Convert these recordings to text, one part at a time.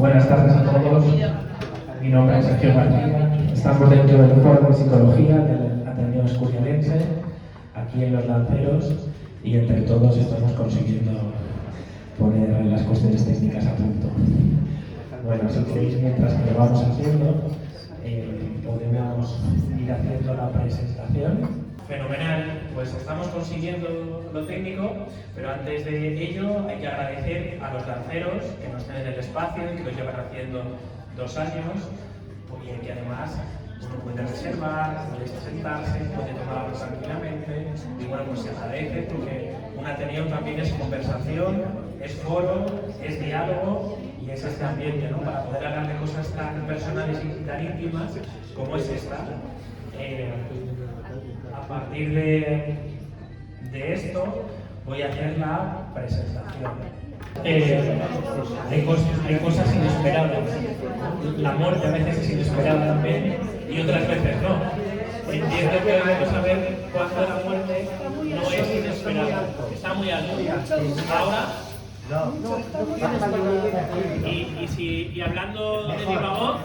Buenas tardes a todos. Mi nombre es Sergio García. Estamos dentro del Foro de Psicología del Ateneo Escurialense, aquí en Los Lanceros, y entre todos estamos consiguiendo poner las cuestiones técnicas a punto. Bueno, si queréis, mientras que lo vamos haciendo, podemos ir haciendo la presentación. Fenomenal, pues estamos consiguiendo lo técnico, pero antes de ello hay que agradecer a los lanceros que nos tienen el espacio y que lo llevan haciendo 2 años, y que además uno puede reservar, puede sentarse, puede tomar algo tranquilamente, y bueno, pues se agradece porque un Ateneo también es conversación, es foro, es diálogo y es este ambiente, ¿no? Para poder hablar de cosas tan personales y tan íntimas como es esta. A partir de esto voy a hacer la presentación. Hay cosas inesperadas. La muerte a veces es inesperada también y otras veces no. Entiendo que vamos a ver cuándo la muerte no es inesperada. Está muy alto. Ahora. Y hablando de viva voz,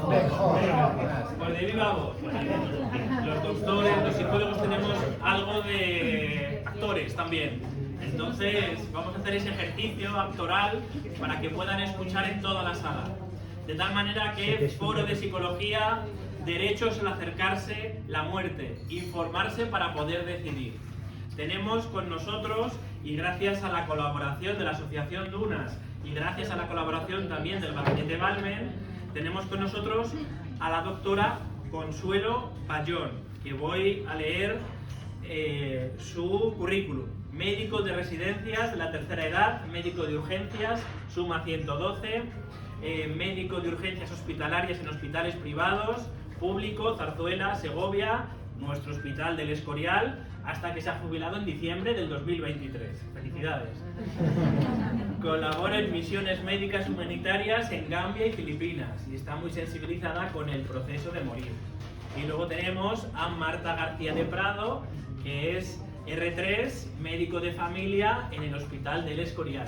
pues de viva voz. Los doctores, los psicólogos tenemos algo de actores también. Entonces vamos a hacer ese ejercicio actoral para que puedan escuchar en toda la sala. De tal manera que foro de psicología, derechos al acercarse la muerte, informarse para poder decidir. Tenemos con nosotros, y gracias a la colaboración de la Asociación Dunas y gracias a la colaboración también del Gabinete Balmen, tenemos con nosotros a la doctora Consuelo Payón, que voy a leer su currículum. Médico de residencias de la tercera edad, médico de urgencias, suma 112, médico de urgencias hospitalarias en hospitales privados, público, Zarzuela, Segovia, nuestro hospital del Escorial, hasta que se ha jubilado en diciembre del 2023. Felicidades. Colabora en misiones médicas humanitarias en Gambia y Filipinas y está muy sensibilizada con el proceso de morir. Y luego tenemos a Marta García de Prado, que es R3, médico de familia en el Hospital del Escorial.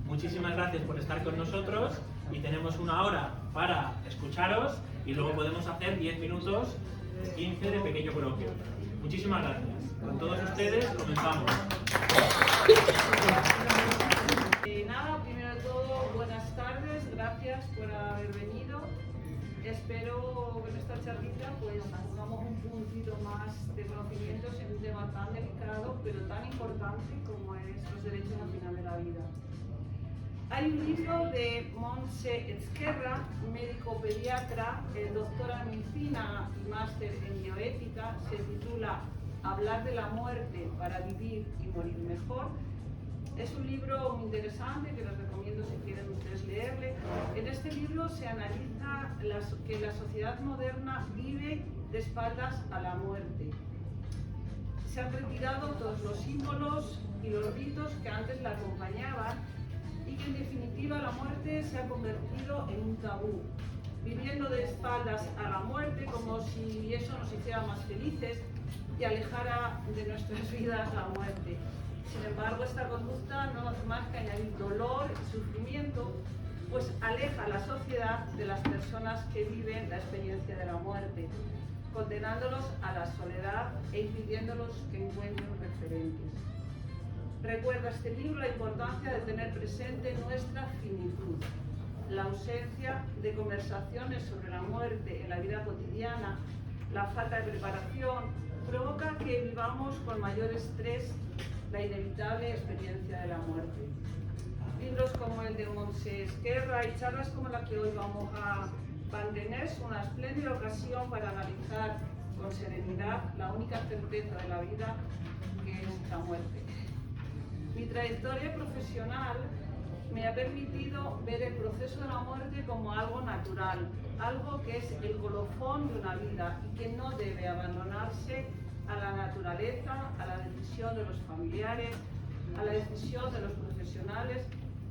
Muchísimas gracias por estar con nosotros y tenemos 1 hora para escucharos y luego podemos hacer 10 minutos, 15 de pequeño coloquio. Muchísimas gracias. Con todos ustedes comenzamos. Nada, primero de todo, buenas tardes, gracias por haber venido. Espero que en esta charlita pues pongamos un puntito más de conocimientos en un tema tan delicado pero tan importante como es los derechos al final de la vida. Hay un libro de Montse Ezquerra, médico pediatra, doctora en medicina y máster en bioética, se titula Hablar de la muerte para vivir y morir mejor. Es un libro muy interesante que les recomiendo si quieren ustedes leerle. En este libro se analiza que la sociedad moderna vive de espaldas a la muerte. Se han retirado todos los símbolos y los ritos que antes la acompañaban y que en definitiva la muerte se ha convertido en un tabú, viviendo de espaldas a la muerte como si eso nos hiciera más felices y alejara de nuestras vidas la muerte. Sin embargo, esta conducta no hace más que añadir dolor y sufrimiento, pues aleja a la sociedad de las personas que viven la experiencia de la muerte, condenándolos a la soledad e impidiéndolos que encuentren referentes. Recuerda este libro la importancia de tener presente nuestra finitud. La ausencia de conversaciones sobre la muerte en la vida cotidiana, la falta de preparación, provoca que vivamos con mayor estrés la inevitable experiencia de la muerte. Libros como el de Montse Ezquerra y charlas como la que hoy vamos a mantener son una espléndida ocasión para analizar con serenidad la única certeza de la vida, que es la muerte. Mi trayectoria profesional me ha permitido ver el proceso de la muerte como algo natural, algo que es el colofón de una vida y que no debe abandonarse a la naturaleza, a la decisión de los familiares, a la decisión de los profesionales,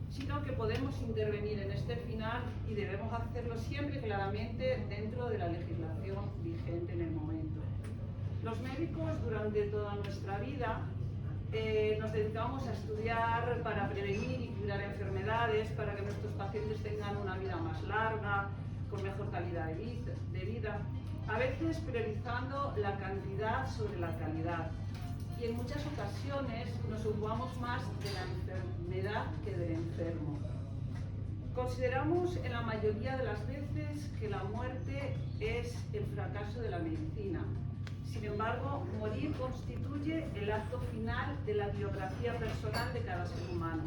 sino que podemos intervenir en este final y debemos hacerlo siempre claramente dentro de la legislación vigente en el momento. Los médicos durante toda nuestra vida nos dedicamos a estudiar para prevenir y curar enfermedades, para que nuestros pacientes tengan una vida más larga, con mejor calidad de vida, a veces priorizando la cantidad sobre la calidad. Y en muchas ocasiones nos ocupamos más de la enfermedad que del enfermo. Consideramos en la mayoría de las veces que la muerte es el fracaso de la medicina. Sin embargo, morir constituye el acto final de la biografía personal de cada ser humano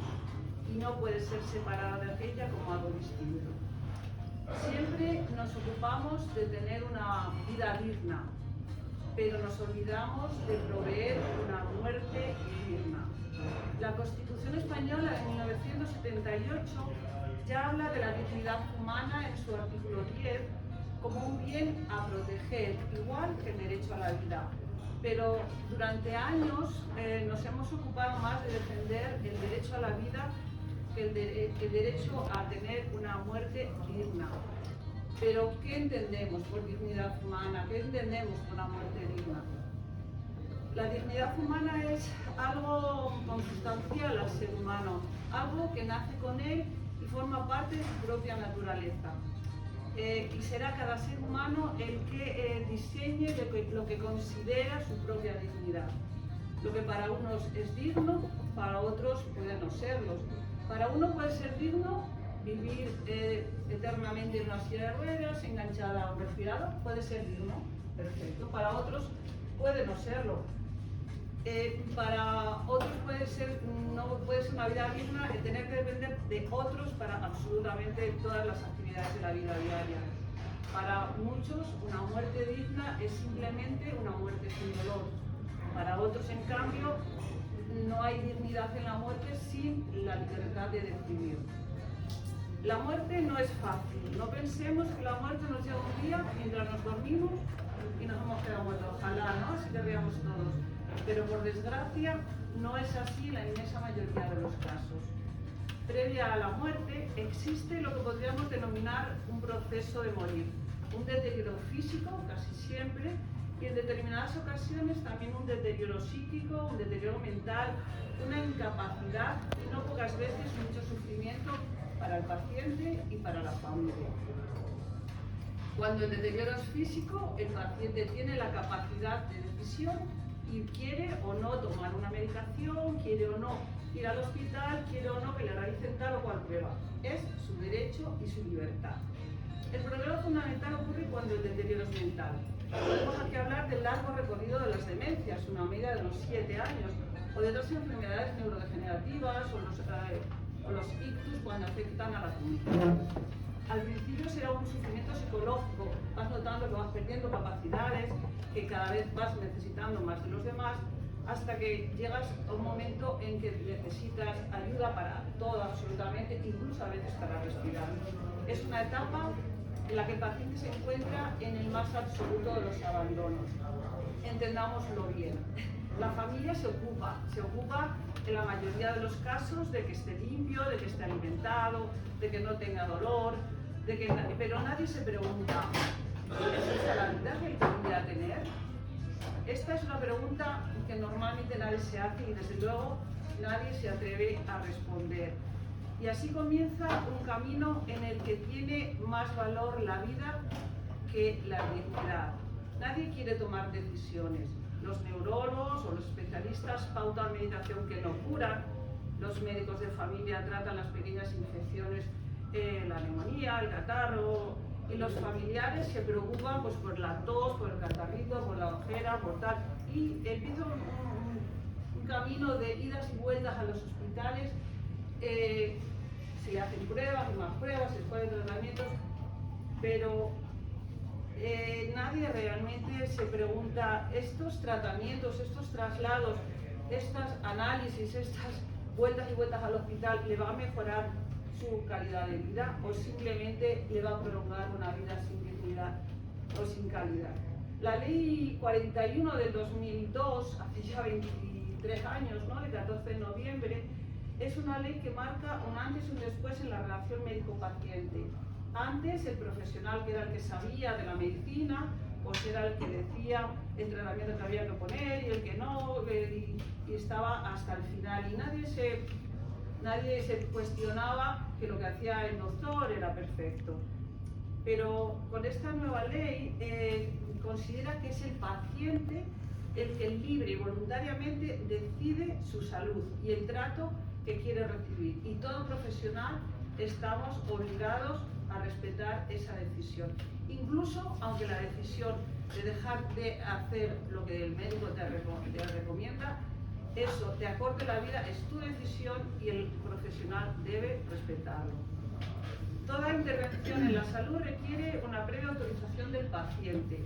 y no puede ser separada de aquella como algo distinto. Siempre nos ocupamos de tener una vida digna, pero nos olvidamos de proveer una muerte digna. La Constitución Española de 1978 ya habla de la dignidad humana en su artículo 10 como un bien a proteger, igual que el derecho a la vida. Pero durante años nos hemos ocupado más de defender el derecho a la vida que el derecho a tener una muerte digna. Pero, ¿qué entendemos por dignidad humana? ¿Qué entendemos por una muerte digna? La dignidad humana es algo consustancial al ser humano, algo que nace con él y forma parte de su propia naturaleza. Y será cada ser humano el que diseñe lo que considera su propia dignidad. Lo que para unos es digno, para otros puede no serlo. Para uno puede ser digno vivir eternamente en una silla de ruedas, enganchada a un respirador, puede ser digno, perfecto. Para otros puede no serlo. Para otros no puede ser una vida digna el tener que depender de otros para absolutamente todas las actividades de la vida diaria. Para muchos, una muerte digna es simplemente una muerte sin dolor. Para otros, en cambio, no hay dignidad en la muerte sin la libertad de decidir. La muerte no es fácil. No pensemos que la muerte nos llega un día mientras nos dormimos y nos hemos quedado muertos. Ojalá, ¿no? Así que veamos todos. Pero por desgracia no es así en la inmensa mayoría de los casos. Previa a la muerte existe lo que podríamos denominar un proceso de morir, un deterioro físico casi siempre y en determinadas ocasiones también un deterioro psíquico, un deterioro mental, una incapacidad y no pocas veces mucho sufrimiento para el paciente y para la familia. Cuando el deterioro es físico, el paciente tiene la capacidad de decisión y quiere o no tomar una medicación, quiere o no ir al hospital, quiere o no que le realicen tal o cual prueba. Es su derecho y su libertad. El problema fundamental ocurre cuando el deterioro es mental. Podemos aquí hablar del largo recorrido de las demencias, una medida de los 7 años, o de otras enfermedades neurodegenerativas o los ictus cuando afectan a la comunicación. Al principio será un sufrimiento psicológico, vas notando que vas perdiendo capacidades, que cada vez vas necesitando más de los demás, hasta que llegas a un momento en que necesitas ayuda para todo absolutamente, incluso a veces para respirar. Es una etapa en la que el paciente se encuentra en el más absoluto de los abandonos. Entendámoslo bien. La familia se ocupa en la mayoría de los casos de que esté limpio, de que esté alimentado, de que no tenga dolor, pero nadie se pregunta, ¿es esa la vida que él podría tener? Esta es una pregunta que normalmente nadie se hace y desde luego nadie se atreve a responder. Y así comienza un camino en el que tiene más valor la vida que la dignidad. Nadie quiere tomar decisiones. Los neurólogos o los especialistas pautan medicación que no curan, los médicos de familia tratan las pequeñas infecciones, la neumonía, el catarro, y los familiares se preocupan pues, por la tos, por el catarrito, por la ojera, por tal. Y empieza un camino de idas y vueltas a los hospitales, se le hacen pruebas y más pruebas, se ponen tratamientos, pero nadie realmente se pregunta, estos tratamientos, estos traslados, estos análisis, estas vueltas y vueltas al hospital, ¿le va a mejorar su calidad de vida o simplemente le va a prolongar una vida sin dignidad o sin calidad? La ley 41 del 2002, hace ya 23 años, ¿no? El 14 de noviembre, es una ley que marca un antes y un después en la relación médico-paciente. Antes, el profesional, que era el que sabía de la medicina, pues era el que decía el tratamiento que había que poner y el que no, y estaba hasta el final. Y nadie se cuestionaba que lo que hacía el doctor era perfecto. Pero con esta nueva ley considera que es el paciente el que libre y voluntariamente decide su salud y el trato que quiere recibir. Y todo profesional estamos obligados a respetar esa decisión. Incluso aunque la decisión de dejar de hacer lo que el médico te recomienda, eso te acorte la vida, es tu decisión y el profesional debe respetarlo. Toda intervención en la salud requiere una previa autorización del paciente,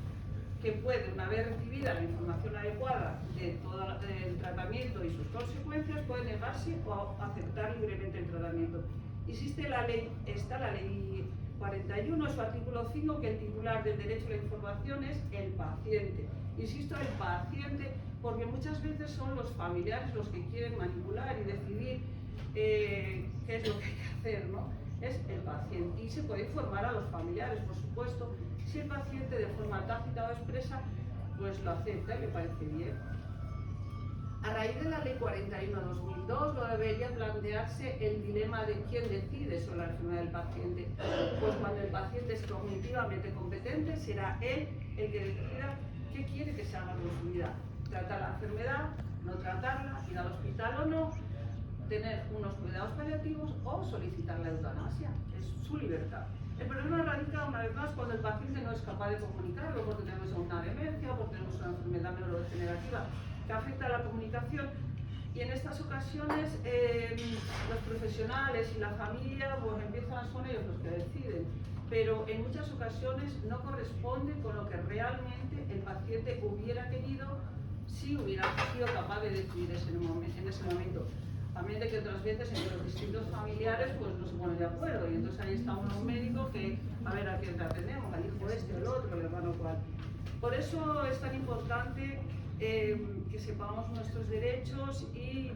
que puede, una vez recibida la información adecuada de todo el tratamiento y sus consecuencias, puede negarse o aceptar libremente el tratamiento. Existe la ley 41, su artículo 5, que el titular del derecho a la información es el paciente. Insisto, el paciente, porque muchas veces son los familiares los que quieren manipular y decidir qué es lo que hay que hacer, ¿no? Es el paciente. Y se puede informar a los familiares, por supuesto, si el paciente de forma tácita o expresa pues lo acepta y le parece bien. A raíz de la Ley 41/2002 no debería plantearse el dilema de quién decide sobre la enfermedad del paciente, pues cuando el paciente es cognitivamente competente será él el que decida qué quiere que se haga con su vida: tratar la enfermedad, no tratarla, ir al hospital o no, tener unos cuidados paliativos o solicitar la eutanasia. Es su libertad. El problema radica una vez más cuando el paciente no es capaz de comunicarlo, porque tenemos una demencia, porque tenemos una enfermedad neurodegenerativa que afecta a la comunicación, y en estas ocasiones los profesionales y la familia pues son ellos los que deciden, pero en muchas ocasiones no corresponde con lo que realmente el paciente hubiera querido si hubiera sido capaz de decidir en ese momento. También de que otras veces entre los distintos familiares pues no se ponen de acuerdo, y entonces ahí están unos médicos que a ver a quién te atendemos, al hijo este, el otro, el hermano cual. Por eso es tan importante que sepamos nuestros derechos y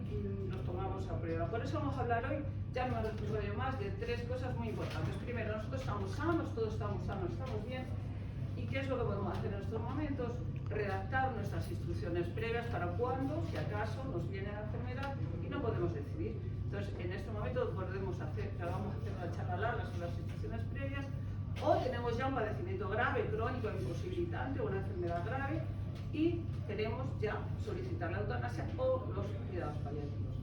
los tomamos a prueba. Por eso vamos a hablar hoy, ya no me recuerdo más, de 3 cosas muy importantes. Primero, nosotros estamos sanos, todos estamos sanos, estamos bien. ¿Y qué es lo que podemos hacer en estos momentos? Redactar nuestras instrucciones previas para cuando, si acaso, nos viene la enfermedad y no podemos decidir. Entonces, en este momento vamos a hacer una charla larga sobre las instrucciones previas, o tenemos ya un padecimiento grave, crónico, imposibilitante, o una enfermedad grave, y queremos ya solicitar la eutanasia o los cuidados paliativos.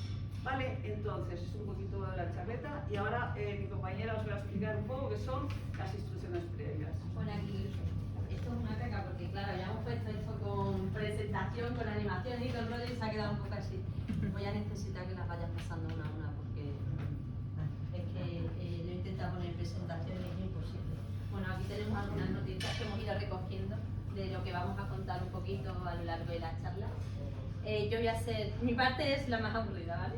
Vale, entonces es un poquito de la charleta, y ahora mi compañera os va a explicar un poco qué son las instrucciones previas. Bueno, aquí esto es una caca porque claro, ya hemos puesto esto con presentación, con animación y todo el rollo, y se ha quedado un poco así. Voy a necesitar que las vayas pasando una a una porque es que lo he intentado poner en presentación y es imposible. Bueno, aquí tenemos algunas noticias que hemos ido recogiendo de lo que vamos a contar un poquito a lo largo de la charla. Yo voy a hacer, mi parte es la más aburrida, ¿vale?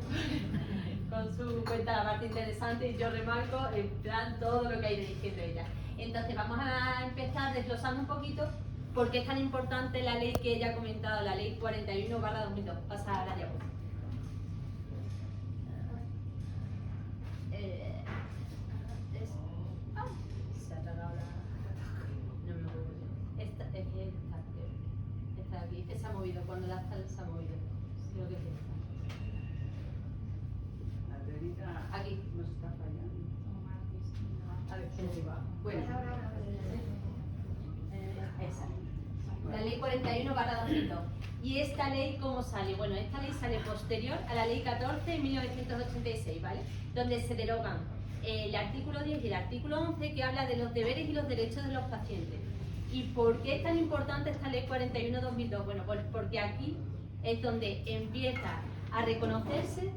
Con su cuenta la parte interesante, y yo remarco en plan todo lo que ha ido diciendo ella. Entonces vamos a empezar desglosando un poquito por qué es tan importante la ley que ella ha comentado, la ley 41/2002. Pasa a la diapositiva. Se ha tragado la... No me acuerdo. Esta es que está aquí. Este se ha movido, cuando la se ha movido. Creo que es esta. La teoría Aquí. nos está fallando. A ver, ¿qué va? Bueno. Esa. La ley 41/2002. ¿Y esta ley cómo sale? Bueno, esta ley sale posterior a la ley 14 de 1986, ¿vale? Donde se derogan el artículo 10 y el artículo 11, que habla de los deberes y los derechos de los pacientes. ¿Y por qué es tan importante esta ley 41/2002? Bueno, pues porque aquí es donde empieza a reconocerse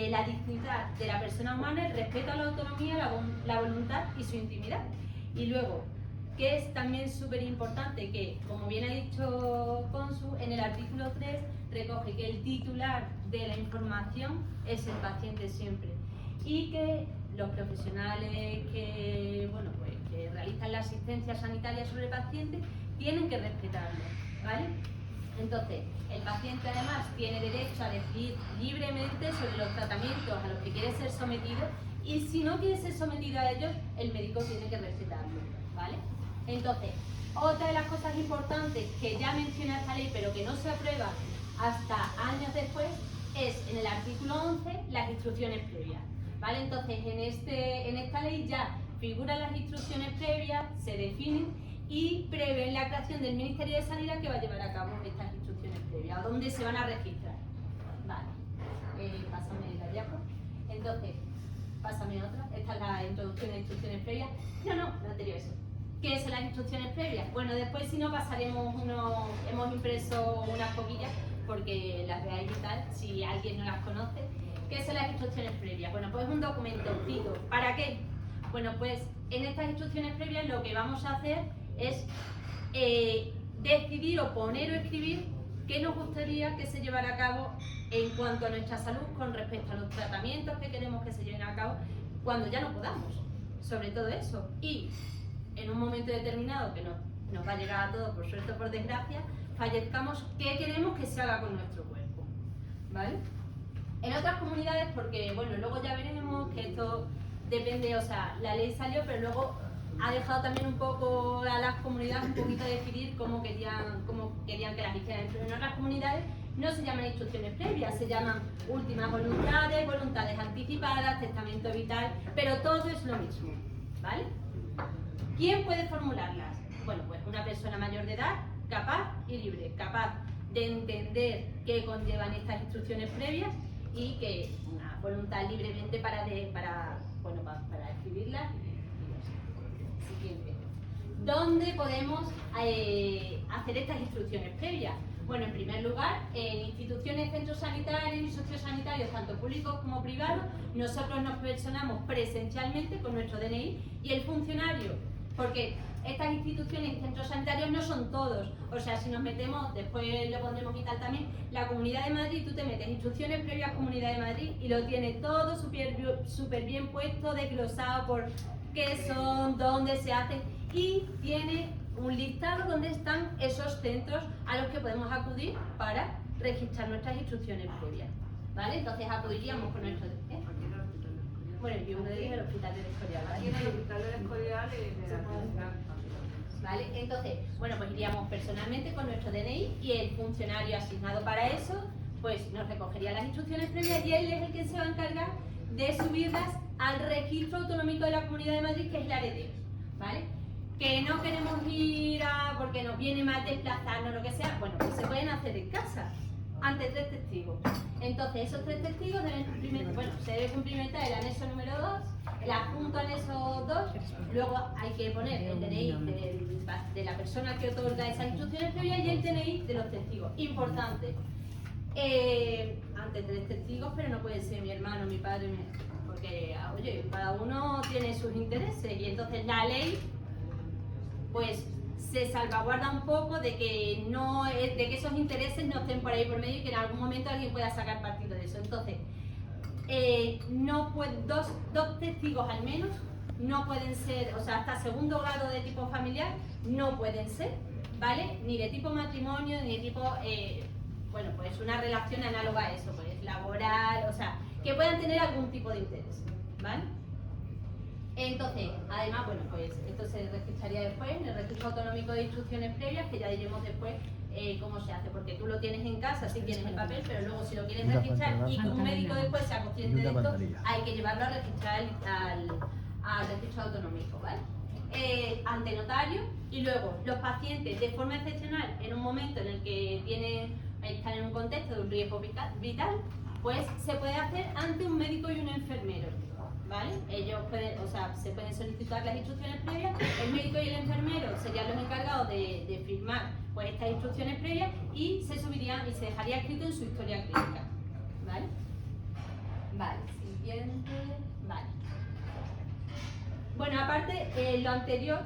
la dignidad de la persona humana, el respeto a la autonomía, la voluntad y su intimidad. Y luego, que es también súper importante, que como bien ha dicho Consu, en el artículo 3 recoge que el titular de la información es el paciente siempre, y que los profesionales que, bueno, pues, que realizan la asistencia sanitaria sobre el paciente tienen que respetarlo, ¿vale? Entonces, el paciente además tiene derecho a decidir libremente sobre los tratamientos a los que quiere ser sometido, y si no quiere ser sometido a ellos, el médico tiene que respetarlo, ¿vale? Entonces, Otra de las cosas importantes que ya menciona esta ley, pero que no se aprueba hasta años después, es en el artículo 11 las instrucciones previas. ¿Vale? Entonces, en esta ley ya figuran las instrucciones previas, se definen y prevén la creación del Ministerio de Sanidad que va a llevar a cabo estas instrucciones previas, donde se van a registrar. Vale, pásame la diapo. Entonces, pásame otra. Esta es la introducción de instrucciones previas. No anterior eso. ¿Qué son las instrucciones previas? Bueno, después si no pasaremos hemos impreso unas poquillas porque las veáis y tal, si alguien no las conoce. ¿Qué son las instrucciones previas? Bueno, pues es un documento fijo. ¿Para qué? Bueno, pues en estas instrucciones previas lo que vamos a hacer es decidir o poner o escribir qué nos gustaría que se llevara a cabo en cuanto a nuestra salud con respecto a los tratamientos que queremos que se lleven a cabo cuando ya no podamos, sobre todo eso. Y en un momento determinado, que nos va a llegar a todos, por suerte o por desgracia, fallezcamos, qué queremos que se haga con nuestro cuerpo, ¿vale? En otras comunidades, porque bueno, luego ya veremos que esto depende, o sea, la ley salió, pero luego ha dejado también un poco a las comunidades un poquito decidir cómo querían que las hicieran. Pero en otras comunidades no se llaman instrucciones previas, se llaman últimas voluntades, voluntades anticipadas, testamento vital, pero todo es lo mismo, ¿vale? ¿Quién puede formularlas? Bueno, pues una persona mayor de edad, capaz y libre, capaz de entender qué conllevan estas instrucciones previas y que una voluntad libremente para escribirlas. Siguiente. ¿Dónde podemos hacer estas instrucciones previas? Bueno, en primer lugar, en instituciones, centros sanitarios y sociosanitarios, tanto públicos como privados, nosotros nos personamos presencialmente con nuestro DNI y el funcionario, porque estas instituciones y centros sanitarios no son todos, o sea, si nos metemos, después lo pondremos y tal también, la Comunidad de Madrid, tú te metes instrucciones previas Comunidad de Madrid y lo tiene todo súper bien puesto, desglosado por qué son, dónde se hacen y tiene un listado donde están esos centros a los que podemos acudir para registrar nuestras instrucciones previas, ¿vale? Entonces acudiríamos con nuestro... Bueno, y uno de ellos es el Hospital del Escorial, ¿vale? Aquí en el Hospital del Escorial ¿vale? Entonces, bueno, pues iríamos personalmente con nuestro DNI y el funcionario asignado para eso, pues nos recogería las instrucciones previas y él es el que se va a encargar de subirlas al registro autonómico de la Comunidad de Madrid, que es la ARETE, ¿vale? Que no queremos ir porque nos viene mal desplazarnos, lo que sea, bueno, pues se pueden hacer en casa, ante 3 testigos. Entonces, esos 3 testigos se debe cumplimentar el anexo número 2, el adjunto anexo 2, luego hay que poner el DNI de la persona que otorga esas instrucciones previas y el DNI de los testigos. Importante, ante 3 testigos, pero no puede ser mi hermano, mi padre, porque, oye, cada uno tiene sus intereses y entonces la ley, pues, se salvaguarda un poco de que esos intereses no estén por ahí por medio y que en algún momento alguien pueda sacar partido de eso. Entonces, dos testigos al menos no pueden ser, o sea, hasta segundo grado de tipo familiar no pueden ser, ¿vale? Ni de tipo matrimonio, ni de tipo, bueno, pues una relación análoga a eso, pues laboral, o sea, que puedan tener algún tipo de interés, ¿vale? Entonces, además, bueno, pues esto se registraría después en el registro autonómico de instrucciones previas, que ya diremos después cómo se hace, porque tú lo tienes en casa, sí tienes el papel, pero luego si lo quieres registrar y que un médico después sea consciente de esto, hay que llevarlo a registrar al registro autonómico, ¿vale? Ante notario, y luego los pacientes de forma excepcional, en un momento en el que están en un contexto de un riesgo vital, pues se puede hacer ante un médico y un enfermero, ¿vale? Ellos se pueden solicitar las instrucciones previas, el médico y el enfermero serían los encargados de firmar pues estas instrucciones previas y se subirían y se dejaría escrito en su historia clínica, ¿vale? Vale, siguiente, vale. Bueno, aparte, lo anterior,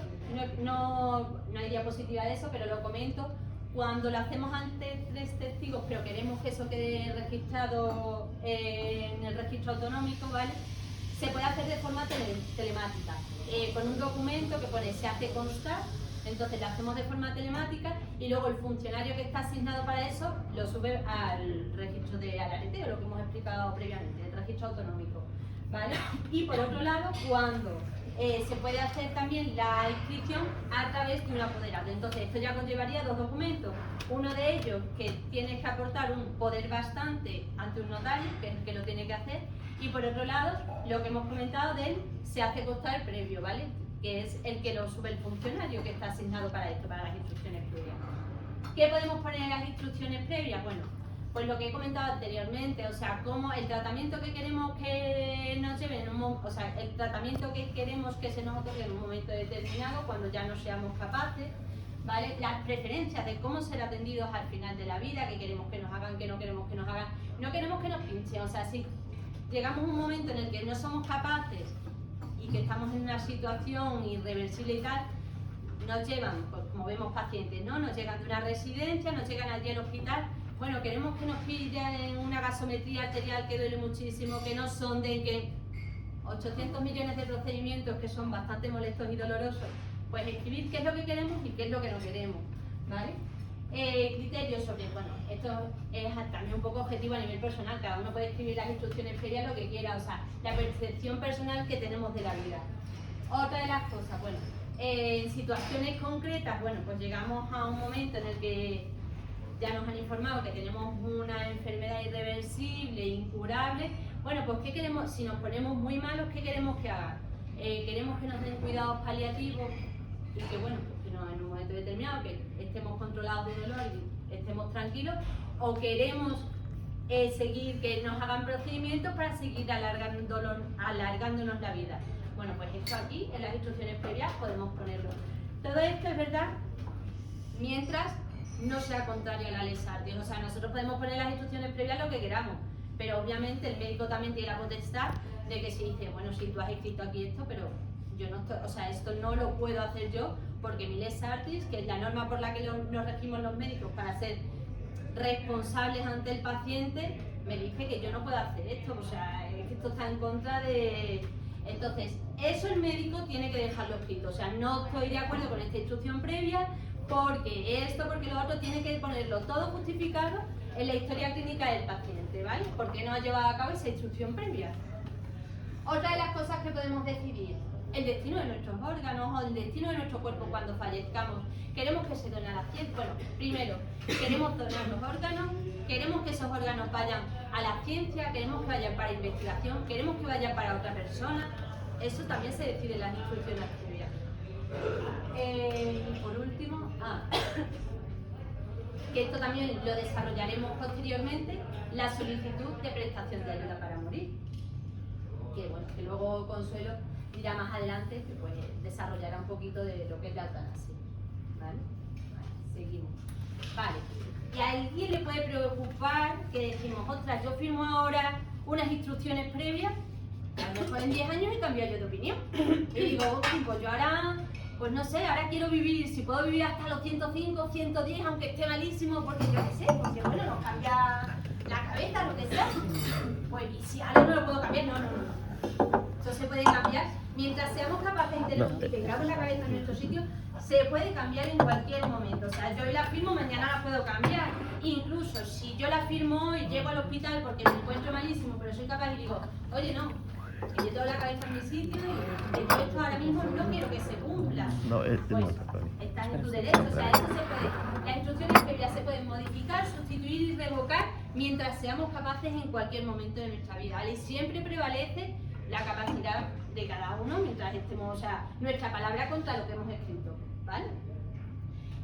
no hay diapositiva de eso, pero lo comento. Cuando lo hacemos ante 3 testigos, pero queremos que eso quede registrado en el registro autonómico, ¿vale? Se puede hacer de forma telemática, con un documento que pone se hace constar, entonces lo hacemos de forma telemática y luego el funcionario que está asignado para eso lo sube al registro de ARETE, o lo que hemos explicado previamente, el registro autonómico, ¿vale? Y por otro lado, cuando se puede hacer también la inscripción a través de un apoderado. Entonces, esto ya conllevaría dos documentos. Uno de ellos, que tienes que aportar un poder bastante ante un notario, que es el que lo tiene que hacer, y por otro lado, lo que hemos comentado de él, se hace constar previo, ¿vale? Que es el que lo sube el funcionario que está asignado para esto, para las instrucciones previas. ¿Qué podemos poner en las instrucciones previas? Bueno, pues lo que he comentado anteriormente, o sea, cómo el tratamiento que queremos que nos lleve, o sea, el tratamiento que queremos que se nos otorgue en un momento determinado, cuando ya no seamos capaces, ¿vale? Las preferencias de cómo ser atendidos al final de la vida, que queremos que nos hagan, que no queremos que nos hagan, no queremos que nos pinchen, o sea, si llegamos a un momento en el que no somos capaces y que estamos en una situación irreversible y tal, nos llevan, pues como vemos pacientes, ¿no? Nos llegan de una residencia, nos llegan allí al hospital. Bueno, queremos que nos pillen una gasometría arterial que duele muchísimo, que nos sonden, que 800 millones de procedimientos que son bastante molestos y dolorosos. Pues escribir qué es lo que queremos y qué es lo que no queremos, ¿vale? Criterios sobre, bueno, esto es también un poco objetivo a nivel personal, cada uno puede escribir las instrucciones previas lo que quiera, o sea, la percepción personal que tenemos de la vida. Otra de las cosas, bueno, en situaciones concretas, bueno, pues llegamos a un momento en el que ya nos han informado que tenemos una enfermedad irreversible, incurable. Bueno, pues ¿qué queremos? Si nos ponemos muy malos, ¿qué queremos que hagan? Queremos que nos den cuidados paliativos y que, bueno, pues que no, en un momento determinado que estemos controlados de dolor y estemos tranquilos, o queremos seguir que nos hagan procedimientos para seguir alargándonos la vida. Bueno, pues esto aquí en las instrucciones previas podemos ponerlo. Todo esto es verdad mientras no sea contrario a la ley Sarti. O sea, nosotros podemos poner las instrucciones previas lo que queramos, pero obviamente el médico también tiene la potestad de que si dice, bueno, sí, tú has escrito aquí esto, pero yo no estoy, o sea, esto no lo puedo hacer yo porque mi ley Sarti, que es la norma por la que nos regimos los médicos para ser responsables ante el paciente, me dice que yo no puedo hacer esto, o sea, es que esto está en contra de... Entonces, eso el médico tiene que dejarlo escrito, o sea, no estoy de acuerdo con esta instrucción previa, porque esto, porque lo otro, tiene que ponerlo todo justificado en la historia clínica del paciente, ¿vale? Porque no ha llevado a cabo esa instrucción previa. Otra de las cosas que podemos decidir, el destino de nuestros órganos o el destino de nuestro cuerpo cuando fallezcamos. Queremos que se done a la ciencia. Bueno, primero, queremos donar los órganos, queremos que esos órganos vayan a la ciencia, queremos que vayan para investigación, queremos que vayan para otra persona. Eso también se decide en las instrucciones previas. Y por último, que esto también lo desarrollaremos posteriormente, la solicitud de prestación de ayuda para morir. Que bueno, que luego Consuelo dirá más adelante que pues desarrollará un poquito de lo que es la eutanasia. ¿Vale? Seguimos. Vale. Y a alguien le puede preocupar que decimos, ostras, yo firmo ahora unas instrucciones previas, a lo mejor en 10 años he cambiado yo de opinión. Y digo, pues yo ahora, pues no sé, ahora quiero vivir, si puedo vivir hasta los 105, 110, aunque esté malísimo, porque yo qué sé, porque bueno, nos cambia la cabeza, lo que sea. Pues y si ahora no lo puedo cambiar, no. Eso se puede cambiar. Mientras seamos capaces de tener y tengamos la cabeza en nuestro sitio, se puede cambiar en cualquier momento. O sea, yo hoy la firmo, mañana la puedo cambiar. Incluso si yo la firmo hoy, llego al hospital porque me encuentro malísimo, pero soy capaz y digo, oye, no, que yo tengo la cabeza en mi sitio y yo esto ahora mismo no quiero que se cumpla. No, pues, estás en tu derecho. O sea, eso se puede. Las instrucciones previas se pueden modificar, sustituir y revocar mientras seamos capaces en cualquier momento de nuestra vida, ¿vale? Y siempre prevalece la capacidad de cada uno mientras estemos, o sea, nuestra palabra contra lo que hemos escrito, ¿vale?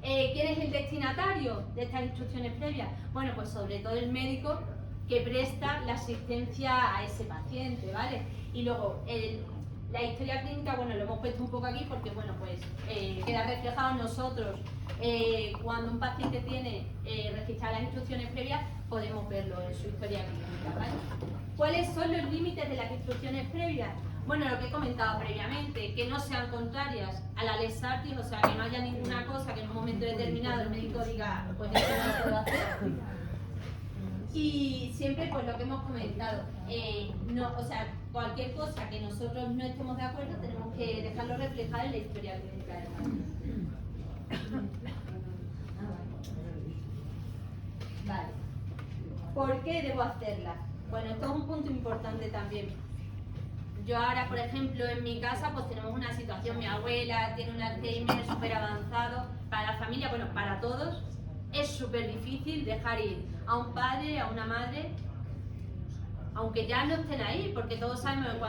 ¿Quién es el destinatario de estas instrucciones previas? Bueno, pues sobre todo el médico que presta la asistencia a ese paciente, ¿vale? Y luego, la historia clínica, bueno, lo hemos puesto un poco aquí porque, bueno, pues queda reflejado en nosotros. Cuando un paciente tiene registradas las instrucciones previas, podemos verlo en su historia clínica, ¿vale? ¿Cuáles son los límites de las instrucciones previas? Bueno, lo que he comentado previamente, que no sean contrarias a la ley Sarti, o sea, que no haya ninguna cosa que en un momento determinado el médico diga, pues esto no lo puedo hacer. Y siempre, pues lo que hemos comentado, o sea, cualquier cosa que nosotros no estemos de acuerdo, tenemos que dejarlo reflejado en la historia clínica del paciente. Vale. ¿Por qué debo hacerla? Bueno, esto es un punto importante también. yo ahora, por ejemplo, en mi casa, pues tenemos una situación, mi abuela tiene un Alzheimer súper avanzado. Para la familia, bueno, para todos, es súper difícil dejar ir a un padre, a una madre, aunque ya no estén ahí, porque todos sabemos que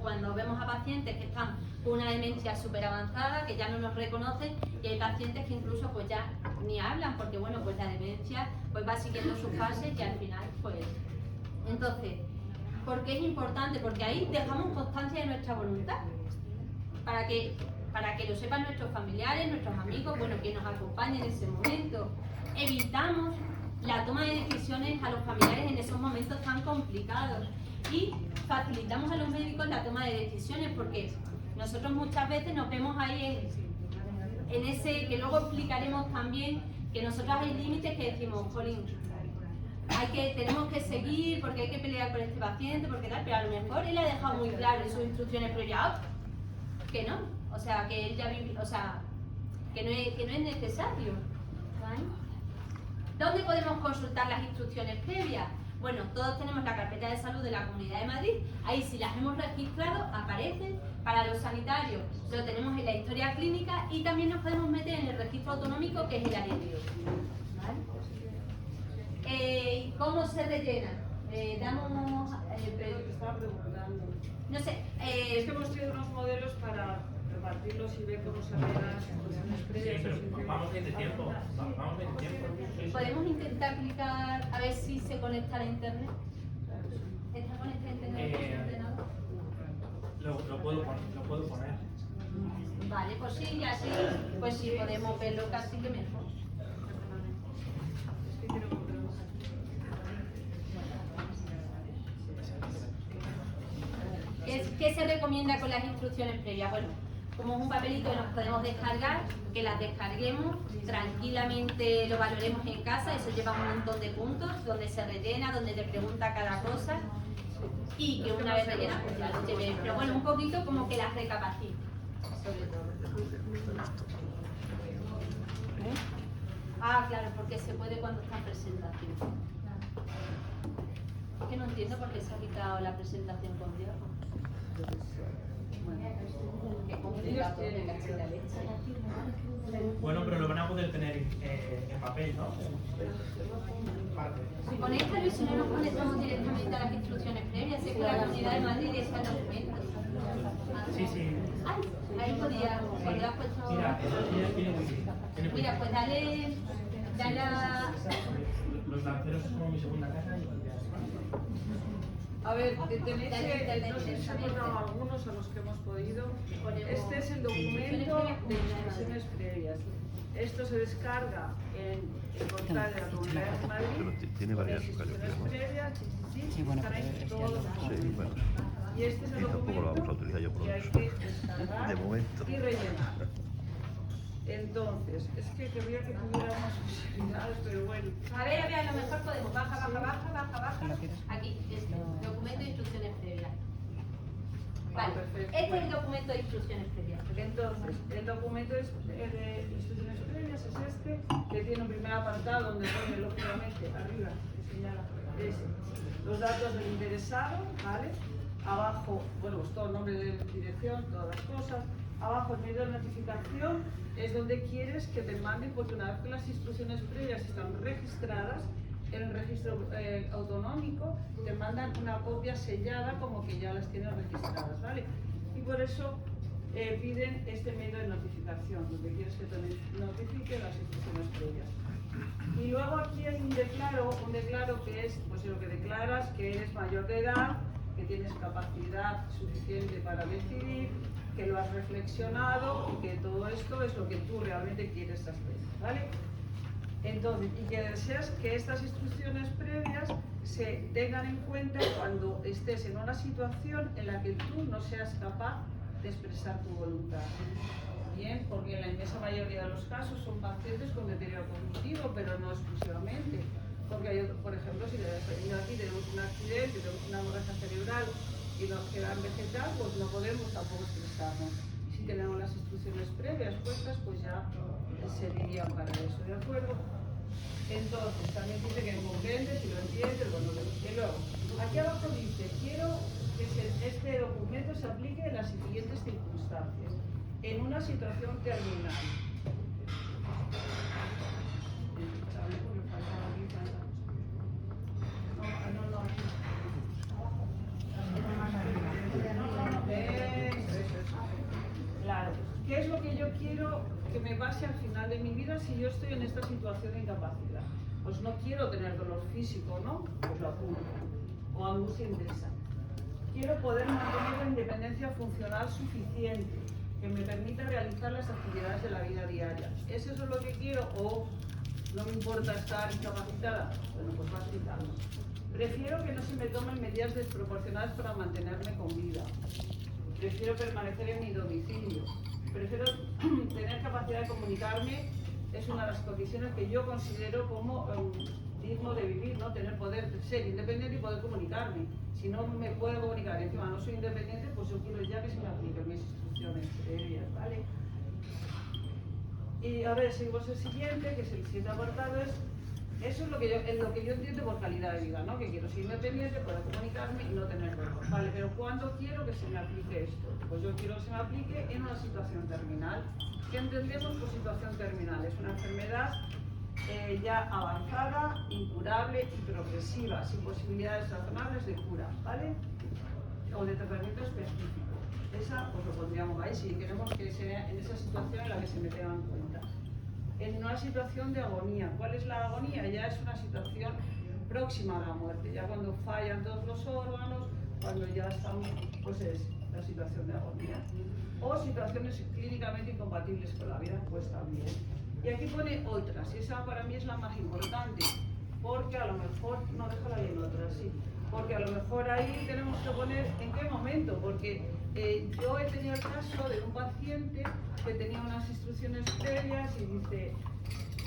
cuando vemos a pacientes que están con una demencia súper avanzada, que ya no nos reconocen, y hay pacientes que incluso pues ya ni hablan, porque bueno, pues la demencia pues va siguiendo sus fases y al final pues... Entonces, ¿por qué es importante? Porque ahí dejamos constancia de nuestra voluntad, para que lo sepan nuestros familiares, nuestros amigos, bueno, quien nos acompañe en ese momento. Evitamos la toma de decisiones a los familiares en esos momentos tan complicados y facilitamos a los médicos la toma de decisiones, porque nosotros muchas veces nos vemos ahí en ese, que luego explicaremos también, que nosotros hay límites que decimos, jolín, tenemos que seguir porque hay que pelear por este paciente, porque tal, pero a lo mejor él ha dejado muy claro en sus instrucciones previas que no, o sea, que él ya vive, o sea, que no es necesario, ¿vale? ¿Dónde podemos consultar las instrucciones previas? Bueno, todos tenemos la carpeta de salud de la Comunidad de Madrid, ahí si las hemos registrado aparecen. Para los sanitarios lo tenemos en la historia clínica y también nos podemos meter en el registro autonómico, que es el área de ¿vale? ¿Cómo se rellena? Estaba preguntando. No sé. Es que hemos traído unos modelos para repartirlos y ver cómo se rellenan las instrucciones previas. Sí, pero vamos bien de tiempo. Vamos bien de tiempo. Sí. Podemos intentar clicar a ver si se conecta a la internet. ¿Está conectada a internet con su ordenador? Lo puedo poner. Vale, pues sí, así, pues sí, podemos verlo casi que mejor. Es que quiero comprar. ¿Qué se recomienda con las instrucciones previas? Bueno, como es un papelito que nos podemos descargar, que las descarguemos, tranquilamente lo valoremos en casa, eso lleva un montón de puntos, donde se rellena, donde te pregunta cada cosa, y que una vez rellena, pues ya lo lleve. Pero bueno, un poquito como que las recapacite, sobre todo. Ah, claro, porque se puede cuando está en presentación. Es que no entiendo por qué se ha quitado la presentación con Diego. Qué complicado, me caché la leche. Bueno, pero lo van a poder tener en papel, ¿no? Parte. Conéctalo y si no nos conectamos directamente a las instrucciones previas, es que la Comunidad de Madrid está en los documentos. Sí. Ay, ahí podríamos, cuando lo has puesto... Mira, tiene wifi. Mira, pues dale a... Los lanceros es como mi segunda casa y A ver, tenéis que, no sé si hemos dado algunos a los que hemos podido. Este es el documento de instrucciones previas. Esto se descarga en el portal de la Comunidad de Madrid. Tiene varias instrucciones previas, bueno, están ahí pero todos los Sí, bueno. Y este es el Y tampoco lo vamos a documento utilizar yo por que hay eso. que descargar De momento. y rellenar. Entonces, es que querría que tuviéramos posibilidades, pero bueno. A ver, a lo mejor podemos. Baja. Aquí, documento de instrucciones previas. Vale, Perfecto. este es el documento de instrucciones previas. Entonces, el documento de instrucciones previas es este, que tiene un primer apartado donde pone, lógicamente, arriba, que señala, los datos del interesado, ¿vale? Abajo, bueno, pues todo el nombre de dirección, todas las cosas. Abajo, el medio de notificación, es donde quieres que te manden, porque una vez que las instrucciones previas están registradas en el registro autonómico, te mandan una copia sellada como que ya las tienes registradas, ¿vale? Y por eso piden este medio de notificación, donde quieres que te notifique las instrucciones previas. Y luego aquí hay un declaro que es pues lo que declaras, que eres mayor de edad, que tienes capacidad suficiente para decidir, que lo has reflexionado y que todo esto es lo que tú realmente quieres hacer, ¿vale? Entonces, y que deseas que estas instrucciones previas se tengan en cuenta cuando estés en una situación en la que tú no seas capaz de expresar tu voluntad. Bien, porque en la inmensa mayoría de los casos son pacientes con deterioro cognitivo, pero no exclusivamente. Porque hay, por ejemplo, si aquí tenemos un accidente, tenemos una hemorragia cerebral y nos quedan vegetal, pues no podemos tampoco expresarnos. Si tenemos las instrucciones previas puestas, pues ya servirían para eso, ¿de acuerdo? Entonces, también dice que comprendes y lo entiendes, bueno, y luego, aquí abajo dice, quiero este documento se aplique en las siguientes circunstancias. En una situación terminal. Claro. ¿Qué es lo que yo quiero que me pase al final de mi vida si yo estoy en esta situación de incapacidad? Pues no quiero tener dolor físico, ¿no? Pues lo apunto. O angustia intensa. Quiero poder mantener la independencia funcional suficiente que me permita realizar las actividades de la vida diaria. ¿Es eso lo que quiero o no me importa estar incapacitada? Bueno, pues vas gritando. Prefiero que no se me tomen medidas desproporcionadas para mantenerme con vida. Prefiero permanecer en mi domicilio. Prefiero tener capacidad de comunicarme. Es una de las condiciones que yo considero como digno de vivir, ¿no? Tener poder ser independiente y poder comunicarme. Si no me puedo comunicar y encima no soy independiente, pues yo quiero ya que se me apliquen mis instrucciones previas, ¿vale? Y ahora seguimos el siguiente, que es el siguiente apartado, eso es lo que yo entiendo por calidad de vida, ¿no? Que quiero ser independiente, poder comunicarme y no tener dolor. Vale, pero ¿cuándo quiero que se me aplique esto? Pues yo quiero que se me aplique en una situación terminal. ¿Qué entendemos por situación terminal? Es una enfermedad ya avanzada, incurable y progresiva, sin posibilidades razonables de cura, ¿vale? O de tratamiento específico. Esa pues lo pondríamos ahí si queremos que sea en esa situación en la que se me tenga en cuenta. En una situación de agonía. ¿Cuál es la agonía? Ya es una situación próxima a la muerte, ya cuando fallan todos los órganos, cuando ya estamos, pues es la situación de agonía. O situaciones clínicamente incompatibles con la vida, pues también. Y aquí pone otras, y esa para mí es la más importante, porque a lo mejor, no, déjala ahí en otras, sí, porque a lo mejor ahí tenemos que poner en qué momento, porque yo he tenido el caso de un paciente que tenía unas instrucciones previas y dice,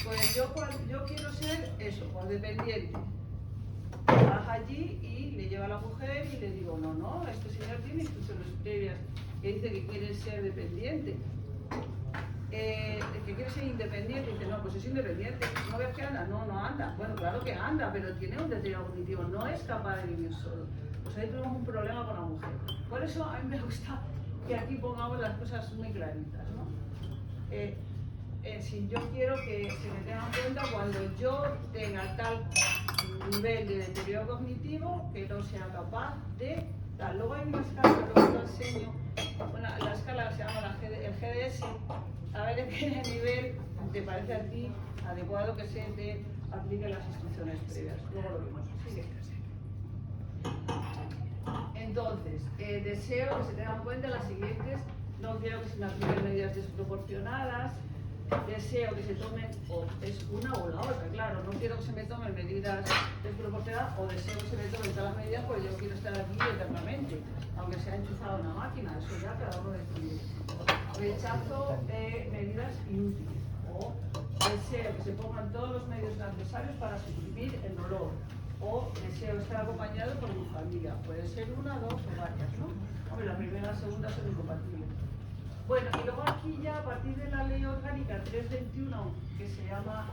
pues yo quiero ser eso, pues dependiente. Vas allí y le lleva a la mujer y le digo, no, este señor tiene instrucciones previas que dice que quiere ser dependiente. Que quiere ser independiente, y dice, no, pues es independiente, ¿no ves que anda? No, no anda. Bueno, claro que anda, pero tiene un deterioro cognitivo, no es capaz de vivir solo. Pues ahí tenemos un problema con la mujer. Por eso a mí me gusta que aquí pongamos las cosas muy claritas, ¿no? Si yo quiero que se me tenga en cuenta cuando yo tenga tal nivel de deterioro cognitivo que no sea capaz de tal. Luego hay una escala que luego te enseño, la escala se llama el GDS, a ver en qué nivel te parece a ti adecuado que se te apliquen las instrucciones previas. Luego lo vemos. Sigue. Entonces, deseo que se tengan en cuenta las siguientes. No quiero que se me apliquen medidas desproporcionadas. Deseo que se tomen, o es una o la otra, claro. No quiero que se me tomen medidas desproporcionadas o deseo que se me tomen todas las medidas porque yo quiero estar aquí eternamente, aunque sea enchufada una máquina. Eso ya cada uno decide. Rechazo medidas inútiles. O deseo que se pongan todos los medios necesarios para suprimir el dolor. O deseo estar acompañado por mi familia. Puede ser una, dos o varias, ¿no? Hombre, la primera y la segunda son incompatibles. Bueno, y luego aquí ya a partir de la Ley Orgánica 321, que se llama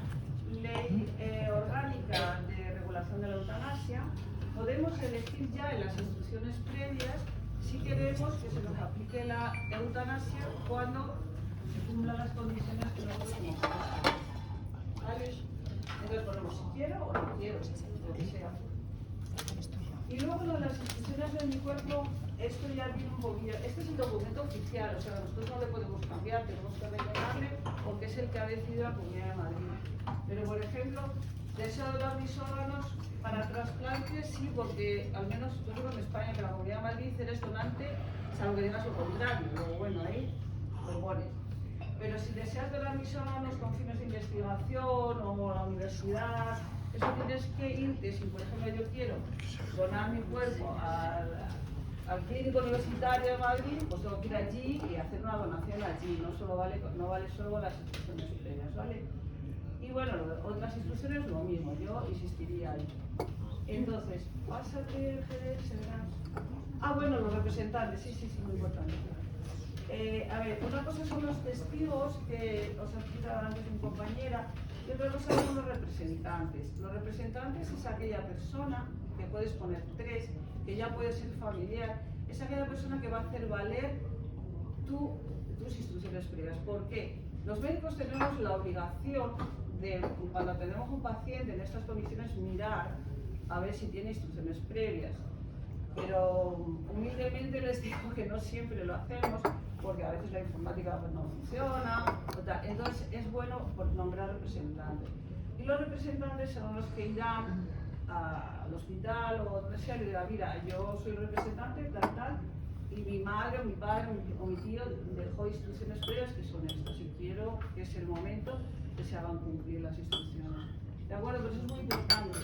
Ley Orgánica de Regulación de la Eutanasia, podemos elegir ya en las instrucciones previas si queremos que se nos aplique la eutanasia cuando se cumplan las condiciones que nosotros hemos puesto. ¿Vale? Entonces ponemos si quiero o no quiero, lo que sea. Y luego las instrucciones de mi cuerpo, esto ya tiene un poquillo, este es el documento oficial, o sea, nosotros no le podemos cambiar, tenemos que rellenarle porque es el que ha decidido la Comunidad de Madrid. Pero por ejemplo, deseo donar mis órganos para trasplantes, sí, porque al menos yo creo en España que la Comunidad de Madrid eres donante, salvo que digas lo contrario, luego bueno, ahí lo pones. Pero si deseas donar mis órganos con fines de investigación o a la universidad, eso tienes que irte. Si por ejemplo yo quiero donar mi cuerpo al Clínico Universitario de Madrid, pues tengo que ir allí y hacer una donación allí, no vale solo las instrucciones previas, ¿vale? Y bueno, otras instrucciones lo mismo, yo insistiría ahí. Entonces, pásate el GDS, ¿verdad? Ah, bueno, los representantes, sí, muy importante. A ver, una cosa son los testigos que os ha explicado antes mi compañera. Y otra cosa son los representantes. Los representantes es aquella persona, que puedes poner 3, que ya puede ser familiar, es aquella persona que va a hacer valer tus instrucciones previas. ¿Por qué? Los médicos tenemos la obligación de, cuando tenemos un paciente en estas condiciones, mirar a ver si tiene instrucciones previas. Pero humildemente les digo que no siempre lo hacemos, porque a veces la informática pues, no funciona, entonces es bueno nombrar representantes. Y los representantes son los que irán al hospital o donde sea y le dirán, mira, yo soy representante, tal, y mi madre o mi padre o mi tío dejó instrucciones previas que son estas, y quiero que es el momento que se hagan cumplir las instrucciones. ¿De acuerdo? Pero eso es muy importante,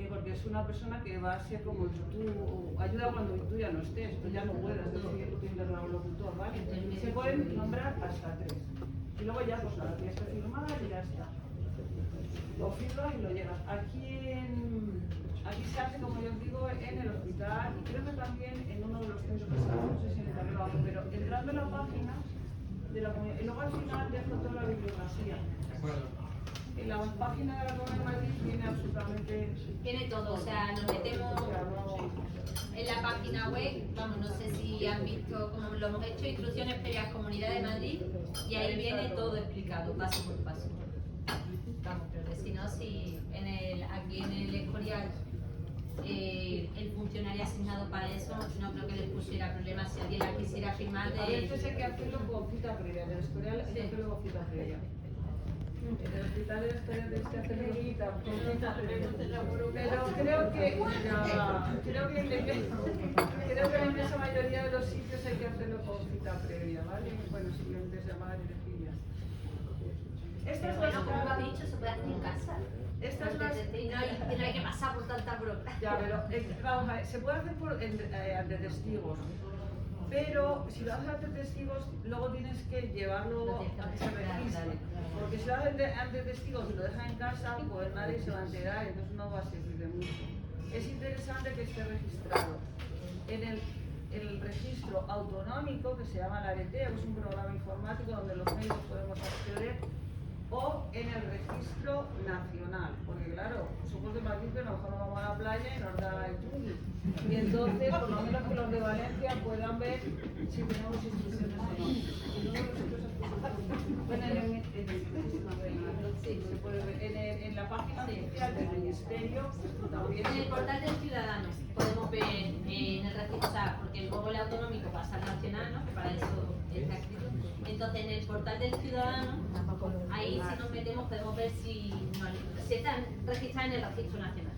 porque es una persona que va a ser como tú, ayuda cuando tú ya no estés, tú ya no puedas decir tú tienes el locutor, ¿vale? Se pueden nombrar hasta 3. Y luego ya, pues nada, tienes que firmar y ya está. Lo firmas y lo llevas. Aquí se hace, como yo os digo, en el hospital y creo que también en uno de los centros de salud, no sé si en el Carrero, pero entrando en la página de la comunidad, y luego al final dejo toda la bibliografía. De acuerdo. En la página de la Comunidad de Madrid viene absolutamente... Tiene todo, o sea, nos metemos en la página web, vamos, no sé si han visto cómo lo hemos hecho, instrucciones previas Comunidad de Madrid, y ahí viene todo explicado, paso por paso. Vamos, pero que si no, si aquí en el Escorial el funcionario asignado para eso, no creo que les pusiera problemas si alguien la quisiera firmar de... A veces hay que hacerlo con cita previa, en el Escorial hay que hacerlo con cita previa. En el hospital de Escorial tienes que hacerlo con cita previa. Pero creo que en la inmensa mayoría de los sitios hay que hacerlo con cita previa, ¿vale? Bueno, simplemente es llamar a directivas. Esta es Bueno, como ha dicho, se puede hacer en casa. Esta es la... Y no hay que pasar por tanta broma. Ya, pero vamos a ver, se puede hacer ante testigos, pero si lo haces ante testigos, luego tienes que llevarlo a que se registre. Porque si lo haces ante testigos y lo dejas en casa, pues nadie se va a enterar, entonces no va a servir de mucho. Es interesante que esté registrado. En el registro autonómico, que se llama la Areteo, que es un programa informático donde los médicos podemos acceder, o en el registro nacional, porque claro, somos de Madrid, pero a lo mejor nos vamos a la playa y nos da el chungui. Y entonces, por lo menos que los de Valencia puedan ver si tenemos instrucciones o no. Y luego bueno, sí, se puede ver. En la página oficial del Ministerio también. En el portal del ciudadano podemos ver en el registro, o sea, porque el juego autonómico pasa al nacional, ¿no? Que para eso está escrito. Entonces, en el portal del ciudadano, ahí si nos metemos podemos ver si están registradas en el registro nacional.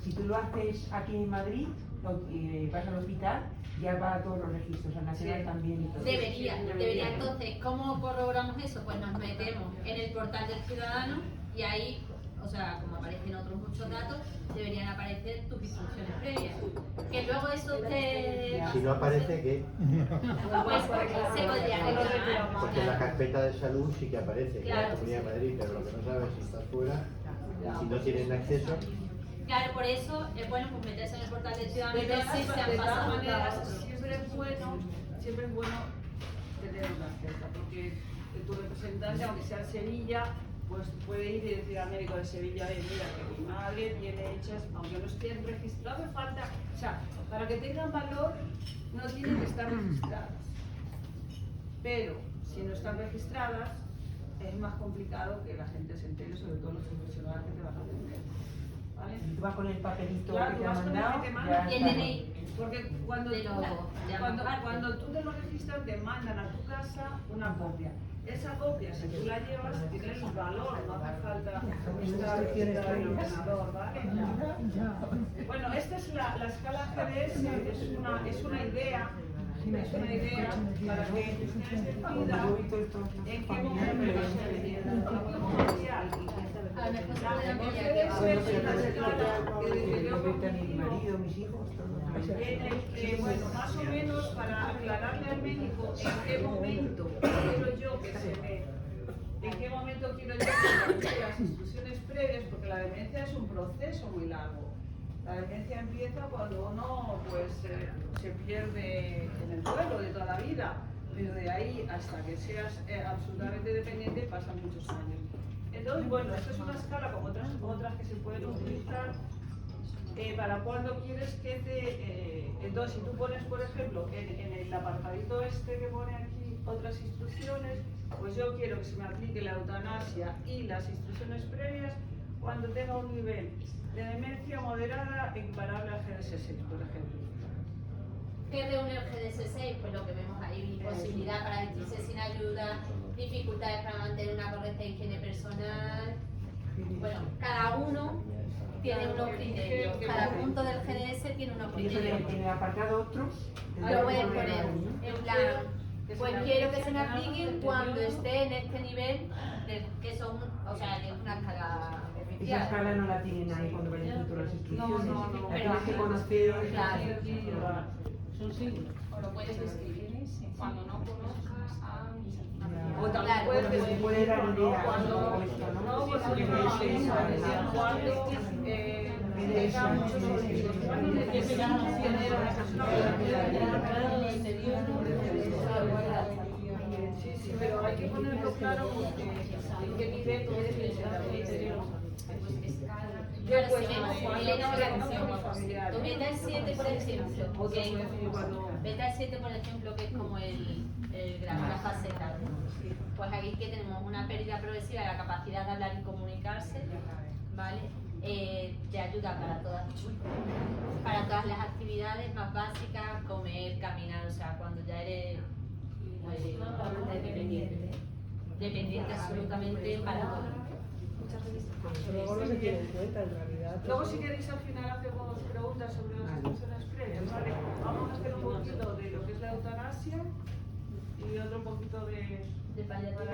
Si tú lo haces aquí en Madrid, vas al hospital, ya va a todos los registros, al nacional también y todo. Debería. Entonces, ¿cómo corroboramos eso? Pues nos metemos en el portal del ciudadano y ahí, o sea, como aparecen otros muchos datos, deberían aparecer tus instrucciones previas. Que luego eso te... Si no aparece, ¿qué? Pues se podría reclamar. Porque en la carpeta de salud sí que aparece, en la Claro. Comunidad de Madrid, pero lo que no sabes si estás fuera, si no tienen acceso. Claro, por eso es bueno pues meterse en el portal del ciudadano y De ver si se han todas pasado maneras, datos. siempre es bueno tener una cerca, porque tu representante, aunque sea en Sevilla, pues puede ir y decir al médico de Sevilla, mira, que mi madre tiene hechas, aunque no estén registradas, hace falta, o sea, para que tengan valor, no tienen que estar registradas. Pero si no están registradas, es más complicado que la gente se entere, sobre todo los profesionales que te van a atender. ¿Vale? Tú vas con el papelito Claro, que tú te vas han con el mandado, que te ya mandan. Y el está. DNI. Porque cuando tú te lo registras, te mandan a tu casa una copia. Esa copia, si tú la llevas, tiene el valor, no hace falta estar en el ordenador, ¿vale? Bueno, esta es la escala GDS, es una idea para que ustedes decidan en qué momento se requiere la comercial. A lo mejor se La puede ampliar. GDS es una escala que desde yo Mi marido, mis hijos, todos. en el que, bueno, más o menos para aclararle al médico en qué momento quiero yo que se me, en qué momento quiero yo que se las instrucciones previas, porque la demencia es un proceso muy largo. La demencia empieza cuando uno pues se pierde en el duelo de toda la vida, pero de ahí hasta que seas absolutamente dependiente pasan muchos años. Entonces, bueno, esto es una escala como otras que se pueden utilizar para cuando quieres que te... entonces, si tú pones, por ejemplo, en el apartadito este que pone aquí otras instrucciones, pues yo quiero que se me aplique la eutanasia y las instrucciones previas cuando tenga un nivel de demencia moderada equiparable al GDS6, por ejemplo. ¿Qué reúne el GDS6? Pues lo que vemos ahí, posibilidad para vestirse sin ayuda, dificultades para mantener una correcta higiene personal. Bueno, cada uno tiene unos criterios, cada punto del GDS tiene unos Y eso criterios. en el apartado otros. Lo pueden poner, en plan, pues quiero que se me apliquen cuando esté en este nivel, que son, o sea, que es una escala Esa oficial. escala no la tienen ahí cuando vayan junto las instrucciones. No, La pero tienes que conocer. Claro. Son siglos. O lo puedes escribir cuando no conozcas a O también Claro, puedes bueno, decir, se puede dar idea, cuando, esto, ¿no? no, pues Sí, porque sí, no, sí, sí, cuando tenga muchos sonidos, cuando necesites tener a una persona sí, sí, pero hay que ponerlo claro porque en qué nivel quieres que sea el interior. Claro, Pues, si vemos, cuando Elena, somos familiares. tú vete al 7, por ejemplo, Otro que puede decir cuando... vete al 7, por ejemplo, que es como el grado, la fase tal, ¿no? Pues aquí que tenemos una pérdida progresiva de la capacidad de hablar y comunicarse, ¿vale? Te ayuda para todas las actividades más básicas, comer, caminar, o sea, cuando ya eres dependiente absolutamente para todo. Luego no se tiene en cuenta en realidad. Luego, si queréis, al final hacemos preguntas sobre las instrucciones previas, ¿vale? Vamos a hacer un poquito de lo que es la eutanasia y otro poquito de paliativa.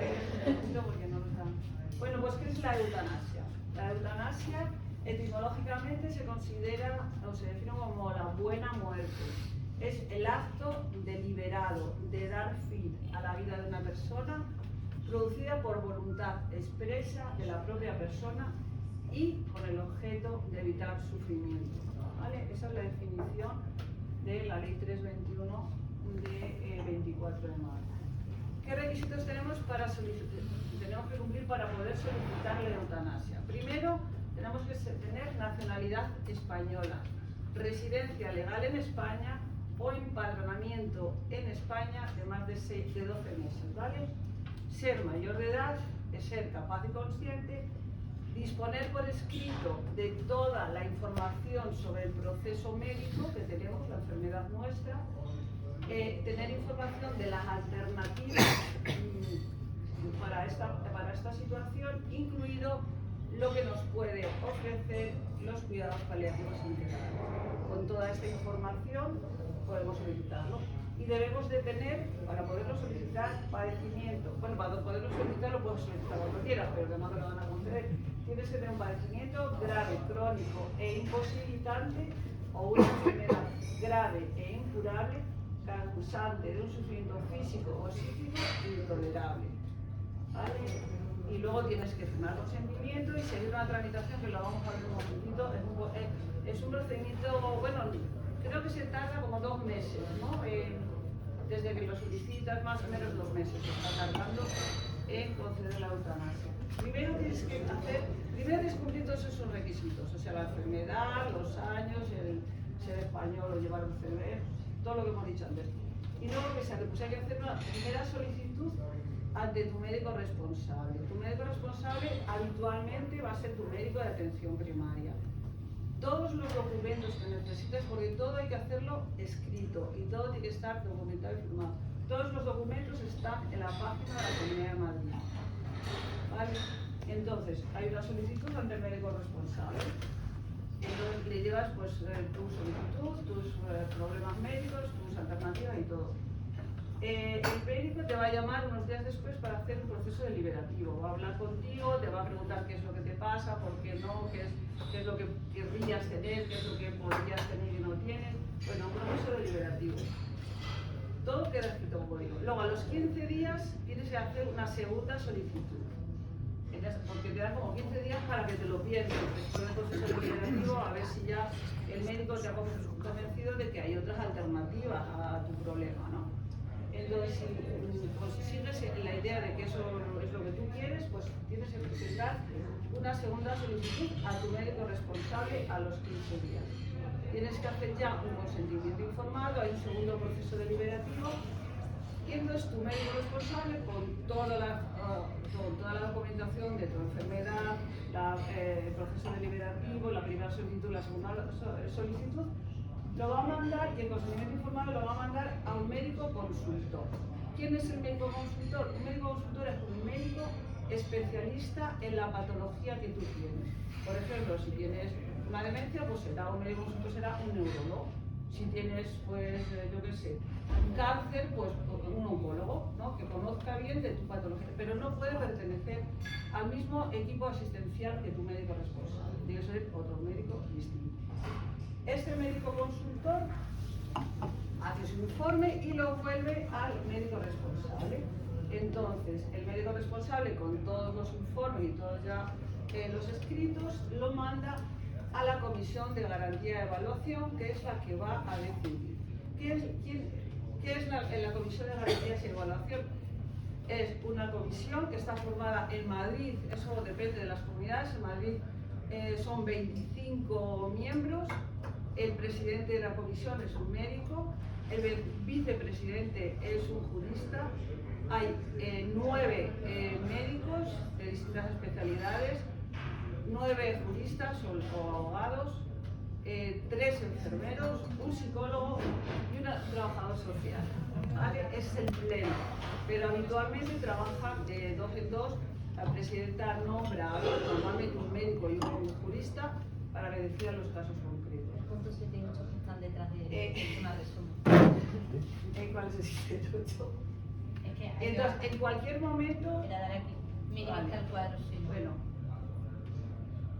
porque no nos dan. Bueno, pues ¿qué es la eutanasia? La eutanasia etimológicamente se considera o se define como la buena muerte. Es el acto deliberado de dar fin a la vida de una persona producida por voluntad expresa de la propia persona y con el objeto de evitar sufrimiento. ¿Vale? Esa es la definición de la Ley 321 de 24 de marzo. ¿Qué requisitos tenemos tenemos que cumplir para poder solicitar la eutanasia? Primero, tenemos que tener nacionalidad española, residencia legal en España o empadronamiento en España de más de 12 meses, ¿vale? Ser mayor de edad, ser capaz y consciente, disponer por escrito de toda la información sobre el proceso médico que tenemos, la enfermedad nuestra, tener información de las alternativas para esta situación, incluido lo que nos puede ofrecer los cuidados paliativos integrales. Con toda esta información podemos solicitarlo. Y debemos de tener, para poderlo solicitar, padecimiento. Bueno, para poderlo solicitar lo puedes solicitar cuando quieras, pero que no te lo van a conceder. Tienes que tener un padecimiento grave, crónico e imposibilitante o una enfermedad grave e incurable causante de un sufrimiento físico o psíquico intolerable. ¿Vale? Y luego tienes que firmar consentimiento y seguir una tramitación que lo vamos a ver un momentito. Es un procedimiento, bueno, creo que se tarda como 2 meses, ¿no? Desde que lo solicitas, más o menos 2 meses se está tardando en conceder la eutanasia. Primero tienes que cumplir todos esos requisitos, o sea, la enfermedad, los años, el ser español o llevar un CB, todo lo que hemos dicho antes. Y luego hay que hacer una primera solicitud ante tu médico responsable. Tu médico responsable habitualmente va a ser tu médico de atención primaria. Todos los documentos que necesites, porque todo hay que hacerlo escrito y todo tiene que estar documentado y firmado. Todos los documentos están en la página de la Comunidad de Madrid. ¿Vale? Entonces, hay una solicitud ante el médico responsable. Entonces le llevas pues, tu solicitud, tus problemas médicos, tus alternativas y todo. El médico te va a llamar unos días después para hacer un proceso deliberativo. Va a hablar contigo, te va a preguntar qué es lo que te pasa, por qué no, qué es lo que querrías tener, qué es lo que podrías tener y no tienes. Bueno, un proceso deliberativo. Todo queda escrito como digo. Luego, a los 15 días tienes que hacer una segunda solicitud. Porque te dan como 15 días para que te lo pienses después del proceso deliberativo, a ver si ya el médico te ha convencido de que hay otras alternativas a tu problema, ¿no? Entonces, si pues, sigues la idea de que eso es lo que tú quieres, pues tienes que presentar una segunda solicitud a tu médico responsable a los 15 días. Tienes que hacer ya un consentimiento informado, hay un segundo proceso deliberativo, y entonces tu médico responsable, con toda la documentación de tu enfermedad, el proceso deliberativo, la primera solicitud, la segunda solicitud, lo va a mandar, y el consentimiento informado lo va a mandar a un médico consultor. ¿Quién es el médico consultor? Un médico consultor es un médico especialista en la patología que tú tienes. Por ejemplo, si tienes una demencia, pues será un médico consultor, será un neurólogo. Si tienes, pues, yo qué sé, un cáncer, pues un oncólogo, ¿no? Que conozca bien de tu patología, pero no puede pertenecer al mismo equipo asistencial que tu médico responsable. Tiene que ser otro médico distinto. Este médico consultor hace su informe y lo vuelve al médico responsable. Entonces, el médico responsable, con todos los informes y todos ya los escritos, lo manda a la Comisión de Garantía de Evaluación, que es la que va a decidir. ¿Qué es la Comisión de Garantías y Evaluación? Es una comisión que está formada en Madrid, eso depende de las comunidades, en Madrid son 25 miembros, el presidente de la comisión es un médico, el vicepresidente es un jurista, hay 9 médicos de distintas especialidades, 9 juristas o abogados, 3 enfermeros, un psicólogo y un trabajador social. ¿Vale? Es el pleno, pero habitualmente trabajan de 2 en 2. La presidenta nombra normalmente un médico y un jurista para que decidan los casos concretos. ¿Cuántos 7 y 8 que están detrás de una resumen? ¿Cuál es el 7 y 8? Es que Entonces, en cualquier momento... Era dar aquí. Mira, Vale. está el cuadro, sí. Bueno,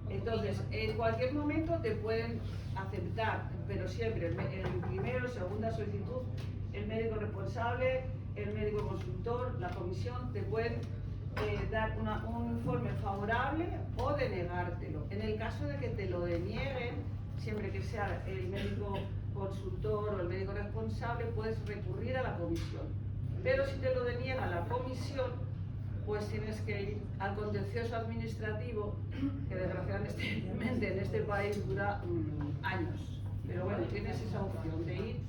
entonces, en cualquier momento te pueden aceptar, pero siempre el primero, segunda solicitud, el médico responsable, el médico consultor, la comisión, te pueden dar un informe favorable o denegártelo. En el caso de que te lo denieguen, siempre que sea el médico consultor o el médico responsable, puedes recurrir a la comisión. Pero si te lo deniega la comisión, pues tienes que ir al contencioso administrativo, que desgraciadamente en este país dura años. Pero bueno, tienes esa opción de ir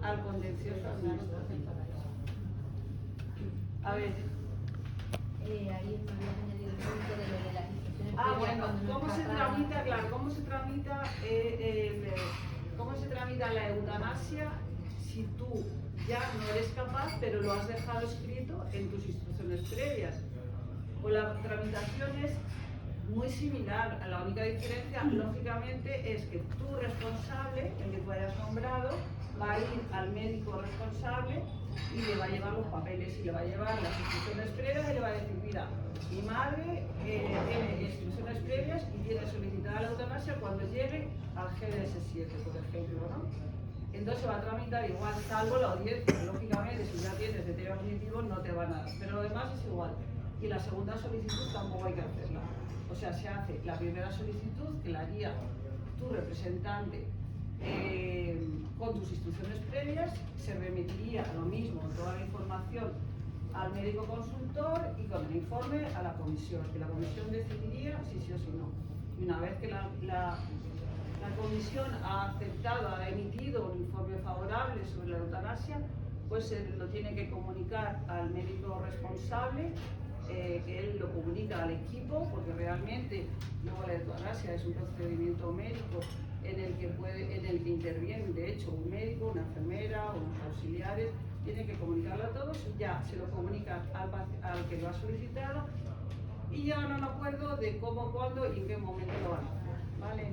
al contencioso administrativo. A ver. Ahí me habías añadido el punto de lo de las instrucciones. Bueno, cuando no ¿cómo se está tramita? Claro, ¿cómo se tramita la eutanasia si tú ya no eres capaz, pero lo has dejado escrito en tus instrucciones previas? Pues la tramitación es muy similar. La única diferencia, lógicamente, es que tu responsable, el que tú hayas nombrado, va a ir al médico responsable y le va a llevar los papeles y le va a llevar las instrucciones previas y le va a decir, mira, mi madre tiene instrucciones previas y tiene solicitada la eutanasia cuando llegue al GDS7, por ejemplo, ¿no? Entonces se va a tramitar igual, salvo la audiencia. Lógicamente, si ya tienes criterio cognitivo, no te van a dar, pero lo demás es igual. Y la segunda solicitud tampoco hay que hacerla. O sea, se hace la primera solicitud, que la haría tu representante con tus instrucciones previas, se remitiría lo mismo, toda la información al médico consultor y con el informe a la comisión, que la comisión decidiría si sí o si no. Y una vez que la comisión ha aceptado, ha emitido un informe favorable sobre la eutanasia, pues se lo tiene que comunicar al médico responsable, que él lo comunica al equipo, porque realmente luego la eutanasia es un procedimiento médico en el que intervienen, de hecho, un médico, una enfermera, unos auxiliares, tiene que comunicarlo a todos y ya se lo comunica al que lo ha solicitado y ya no me acuerdo de cómo, cuándo y en qué momento lo van a hacer, ¿vale?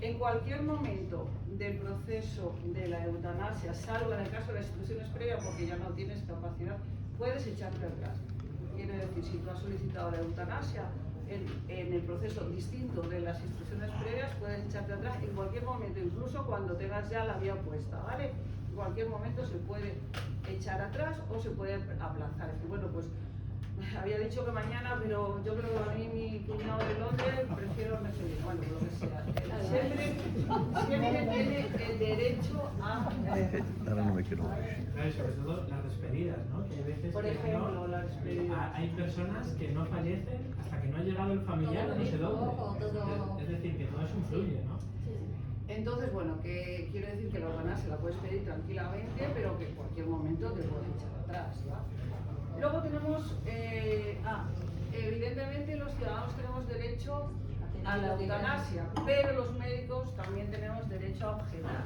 En cualquier momento del proceso de la eutanasia, salvo en el caso de las instrucciones previas, porque ya no tienes capacidad, puedes echarte atrás. Quiere decir, si tú has solicitado la eutanasia en el proceso distinto de las instrucciones previas, puedes echarte atrás en cualquier momento, incluso cuando tengas ya la vía puesta, ¿vale? En cualquier momento se puede echar atrás o se puede aplazar. Bueno, pues había dicho que mañana, pero yo creo que a mí mi cuñado de Londres prefiero no sé, bueno, lo que sea. Siempre tiene el derecho derecho a... Ahora no me quiero morir. Claro, y sobre todo las despedidas, ¿no? Que hay veces Por que ejemplo, no- las despedidas. hay personas que no fallecen hasta que no ha llegado el familiar Todo no sé bonito, dónde. todo- Es decir, que todo eso influye, ¿no? Entonces, bueno, que quiero decir que la eutanasia la puedes pedir tranquilamente, pero que en cualquier momento te puedes echar atrás, ¿va? Luego tenemos, evidentemente los ciudadanos tenemos derecho a la eutanasia, pero los médicos también tenemos derecho a objetar.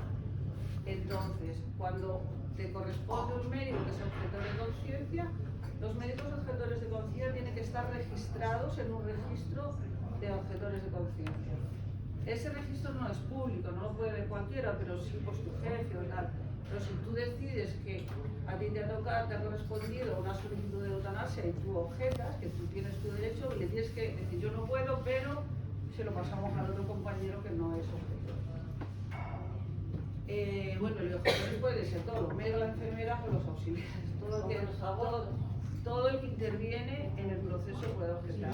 Entonces, cuando te corresponde un médico que es objetor de conciencia, los médicos objetores de conciencia tienen que estar registrados en un registro de objetores de conciencia. Ese registro no es público, no lo puede ver cualquiera, pero sí pues tu jefe o tal. Pero si tú decides que a ti te ha correspondido una solicitud de eutanasia y tú objetas, que tú tienes tu derecho, le tienes que decir yo no puedo, pero se lo pasamos al otro compañero que no es objetor. Bueno, los objetores pueden ser todos los médicos, las enfermeras o los auxiliares, todo el que interviene en el proceso puede objetar.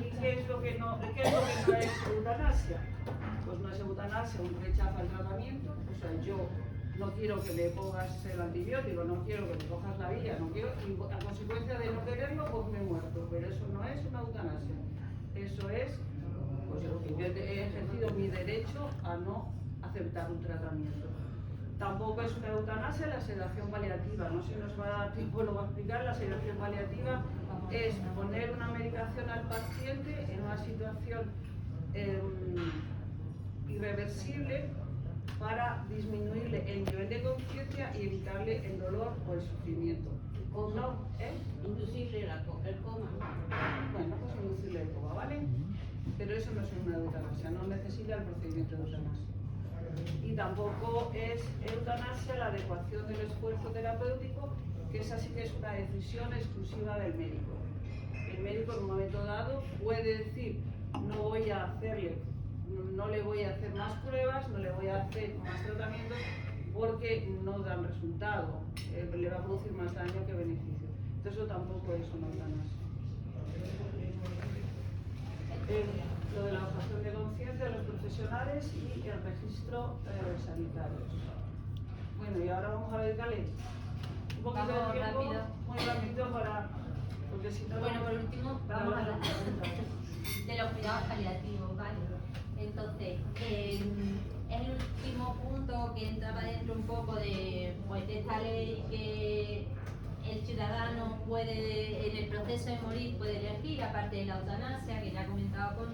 ¿Y qué es lo que no es eutanasia? Pues no es eutanasia un rechazo al tratamiento, o sea, yo no quiero que le pongas el antibiótico, no quiero que me cojas la vía, no quiero, y a consecuencia de no quererlo, pues me he muerto, pero eso no es una eutanasia, eso es, pues yo he ejercido mi derecho a no aceptar un tratamiento. Tampoco es una eutanasia la sedación paliativa, no sé si nos va a dar tiempo, lo va a explicar. La sedación paliativa es poner una medicación al paciente en una situación irreversible para disminuirle el nivel de conciencia y evitarle el dolor o el sufrimiento. ¿No? Inducirle el coma. Bueno, pues inducirle el coma, ¿vale? Pero eso no es una eutanasia, no necesita el procedimiento de eutanasia. Y tampoco es eutanasia la adecuación del esfuerzo terapéutico, que esa sí que es una decisión exclusiva del médico. El médico en un momento dado puede decir, no voy a hacerle, no le voy a hacer más pruebas, no le voy a hacer más tratamientos porque no dan resultado, le va a producir más daño que beneficio. Entonces eso tampoco es una eutanasia. Lo de la objeción de conciencia de los profesionales y el registro sanitario. Bueno, y ahora vamos a dedicarle un poquito de Vamos tiempo, rápido. muy rápido para, porque si no... Bueno, por último, vamos a hablar hablar de los cuidados paliativos, ¿vale? Entonces, el último punto que entraba dentro un poco de, pues, de esta ley que el ciudadano puede, en el proceso de morir, puede elegir, aparte de la eutanasia, que ya ha comentado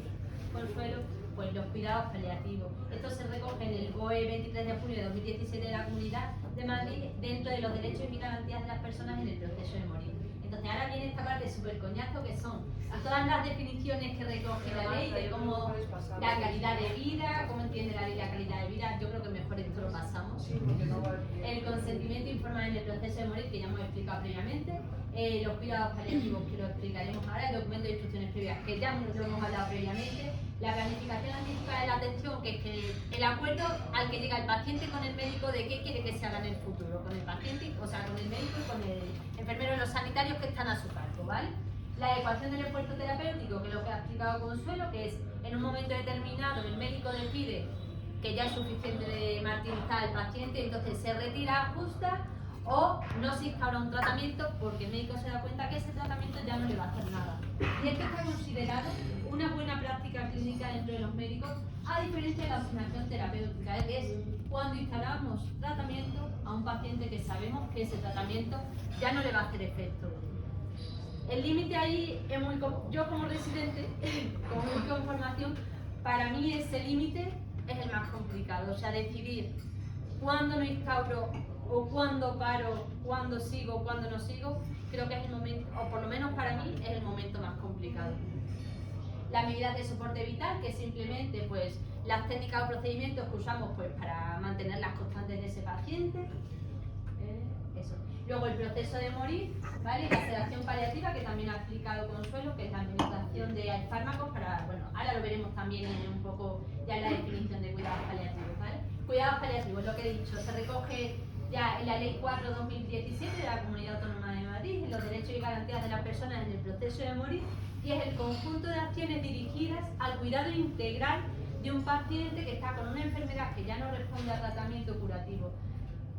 Consuelo, pues los cuidados paliativos. Esto se recoge en el BOE 23 de junio de 2017 de la Comunidad de Madrid dentro de los derechos y garantías de las personas en el proceso de morir. Entonces ahora viene esta parte súper coñazo que son todas las definiciones que recoge la ley de cómo la calidad de vida, cómo entiende la ley la calidad de vida. Yo creo que mejor esto lo pasamos. Sí, porque no va El consentimiento informado en el proceso de morir, que ya hemos explicado previamente, los cuidados paliativos, que lo explicaremos ahora, el documento de instrucciones previas, que ya lo hemos hablado previamente, la planificación anticipada de la atención, que es que el acuerdo al que llega el paciente con el médico de qué quiere que se haga en el futuro, con el paciente, o sea, con el médico y con el enfermero y los sanitarios que están a su cargo, ¿vale? La adecuación del esfuerzo terapéutico, que es lo que ha explicado Consuelo, que es en un momento determinado el médico decide que ya es suficiente de martirizar al paciente, entonces se retira, ajusta, o no se instaura un tratamiento porque el médico se da cuenta que ese tratamiento ya no le va a hacer nada. Y esto está considerado una buena práctica clínica dentro de los médicos, a diferencia de la asignación terapéutica, que es cuando instauramos tratamiento a un paciente que sabemos que ese tratamiento ya no le va a hacer efecto. El límite ahí es muy... Yo como residente, con mucha información, para mí ese límite es el más complicado, o sea, decidir cuándo no instauro o cuándo paro, cuándo sigo, cuándo no sigo, creo que es el momento, o por lo menos para mí, es el momento más complicado. Las medidas de soporte vital, que simplemente pues las técnicas o procedimientos que usamos pues para mantener las constantes de ese paciente, eso. Luego el proceso de morir, ¿vale? La sedación paliativa, que también ha explicado Consuelo, que es la administración de fármacos para, bueno, ahora lo veremos también en un poco ya en la definición de cuidados paliativos, ¿vale? Cuidados paliativos, lo que he dicho, se recoge ya en la Ley 4/2017 de la Comunidad Autónoma de Madrid, en los derechos y garantías de las personas en el proceso de morir, y es el conjunto de acciones dirigidas al cuidado integral de un paciente que está con una enfermedad que ya no responde al tratamiento curativo.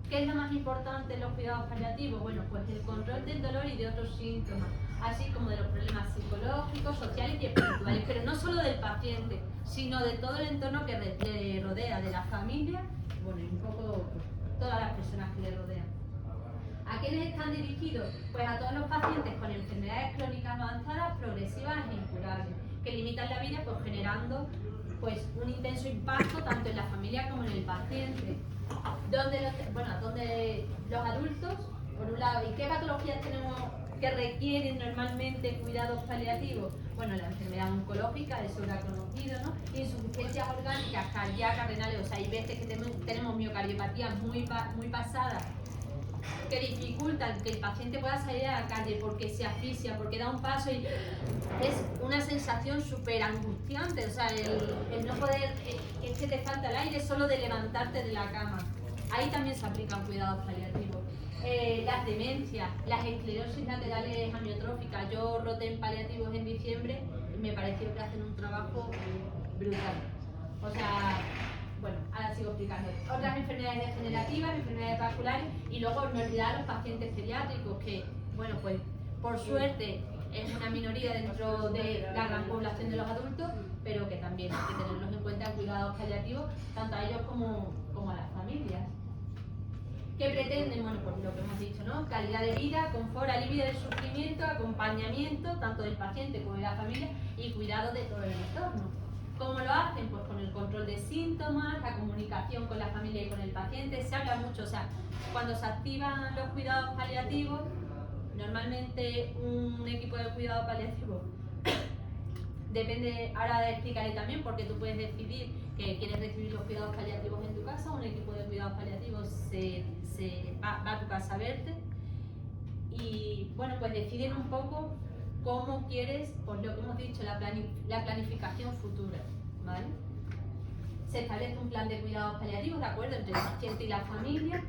¿Qué es lo más importante en los cuidados paliativos? Bueno, pues el control del dolor y de otros síntomas, así como de los problemas psicológicos, sociales y espirituales, pero no solo del paciente, sino de todo el entorno que le rodea, de la familia, bueno, y un poco pues, todas las personas que le rodean. ¿A quiénes están dirigidos? Pues a todos los pacientes con enfermedades crónicas avanzadas, progresivas e incurables, que limitan la vida pues, generando pues, un intenso impacto tanto en la familia como en el paciente. Donde los adultos, por un lado, ¿y qué patologías tenemos que requieren normalmente cuidados paliativos? Bueno, la enfermedad oncológica, eso era conocido, ¿no? Insuficiencias orgánicas, cardíacas, renales, o sea, hay veces que tenemos miocardiopatías muy pasadas que dificultan que el paciente pueda salir a la calle porque se asfixia, porque da un paso y es una sensación súper angustiante, o sea, el no poder, es que te falta el aire solo de levantarte de la cama. Ahí también se aplican cuidados paliativos. Las demencias, las esclerosis laterales amiotróficas. Yo roté en paliativos en diciembre y me pareció que hacen un trabajo brutal. O sea, bueno, ahora sigo explicando. Otras enfermedades degenerativas, enfermedades vasculares y luego no olvidar a los pacientes pediátricos que, bueno, pues por suerte es una minoría dentro de la gran población de los adultos, pero que también hay que tenerlos en cuenta en cuidados paliativos, tanto a ellos como a las familias. ¿Qué pretenden? Bueno, pues lo que hemos dicho, ¿no? Calidad de vida, confort, alivio del sufrimiento, acompañamiento, tanto del paciente como de la familia y cuidado de todo el entorno. ¿Cómo lo hacen? Pues con el control de síntomas, la comunicación con la familia y con el paciente. Se habla mucho, o sea, cuando se activan los cuidados paliativos, normalmente un equipo de cuidado paliativo depende, ahora explicaré también, porque tú puedes decidir que quieres recibir los cuidados paliativos en tu casa, un equipo de cuidados paliativos va a tu casa a verte y bueno, pues deciden un poco cómo quieres, pues lo que hemos dicho, la planificación futura, ¿vale? Se establece un plan de cuidados paliativos, ¿de acuerdo?, entre el paciente y la familia,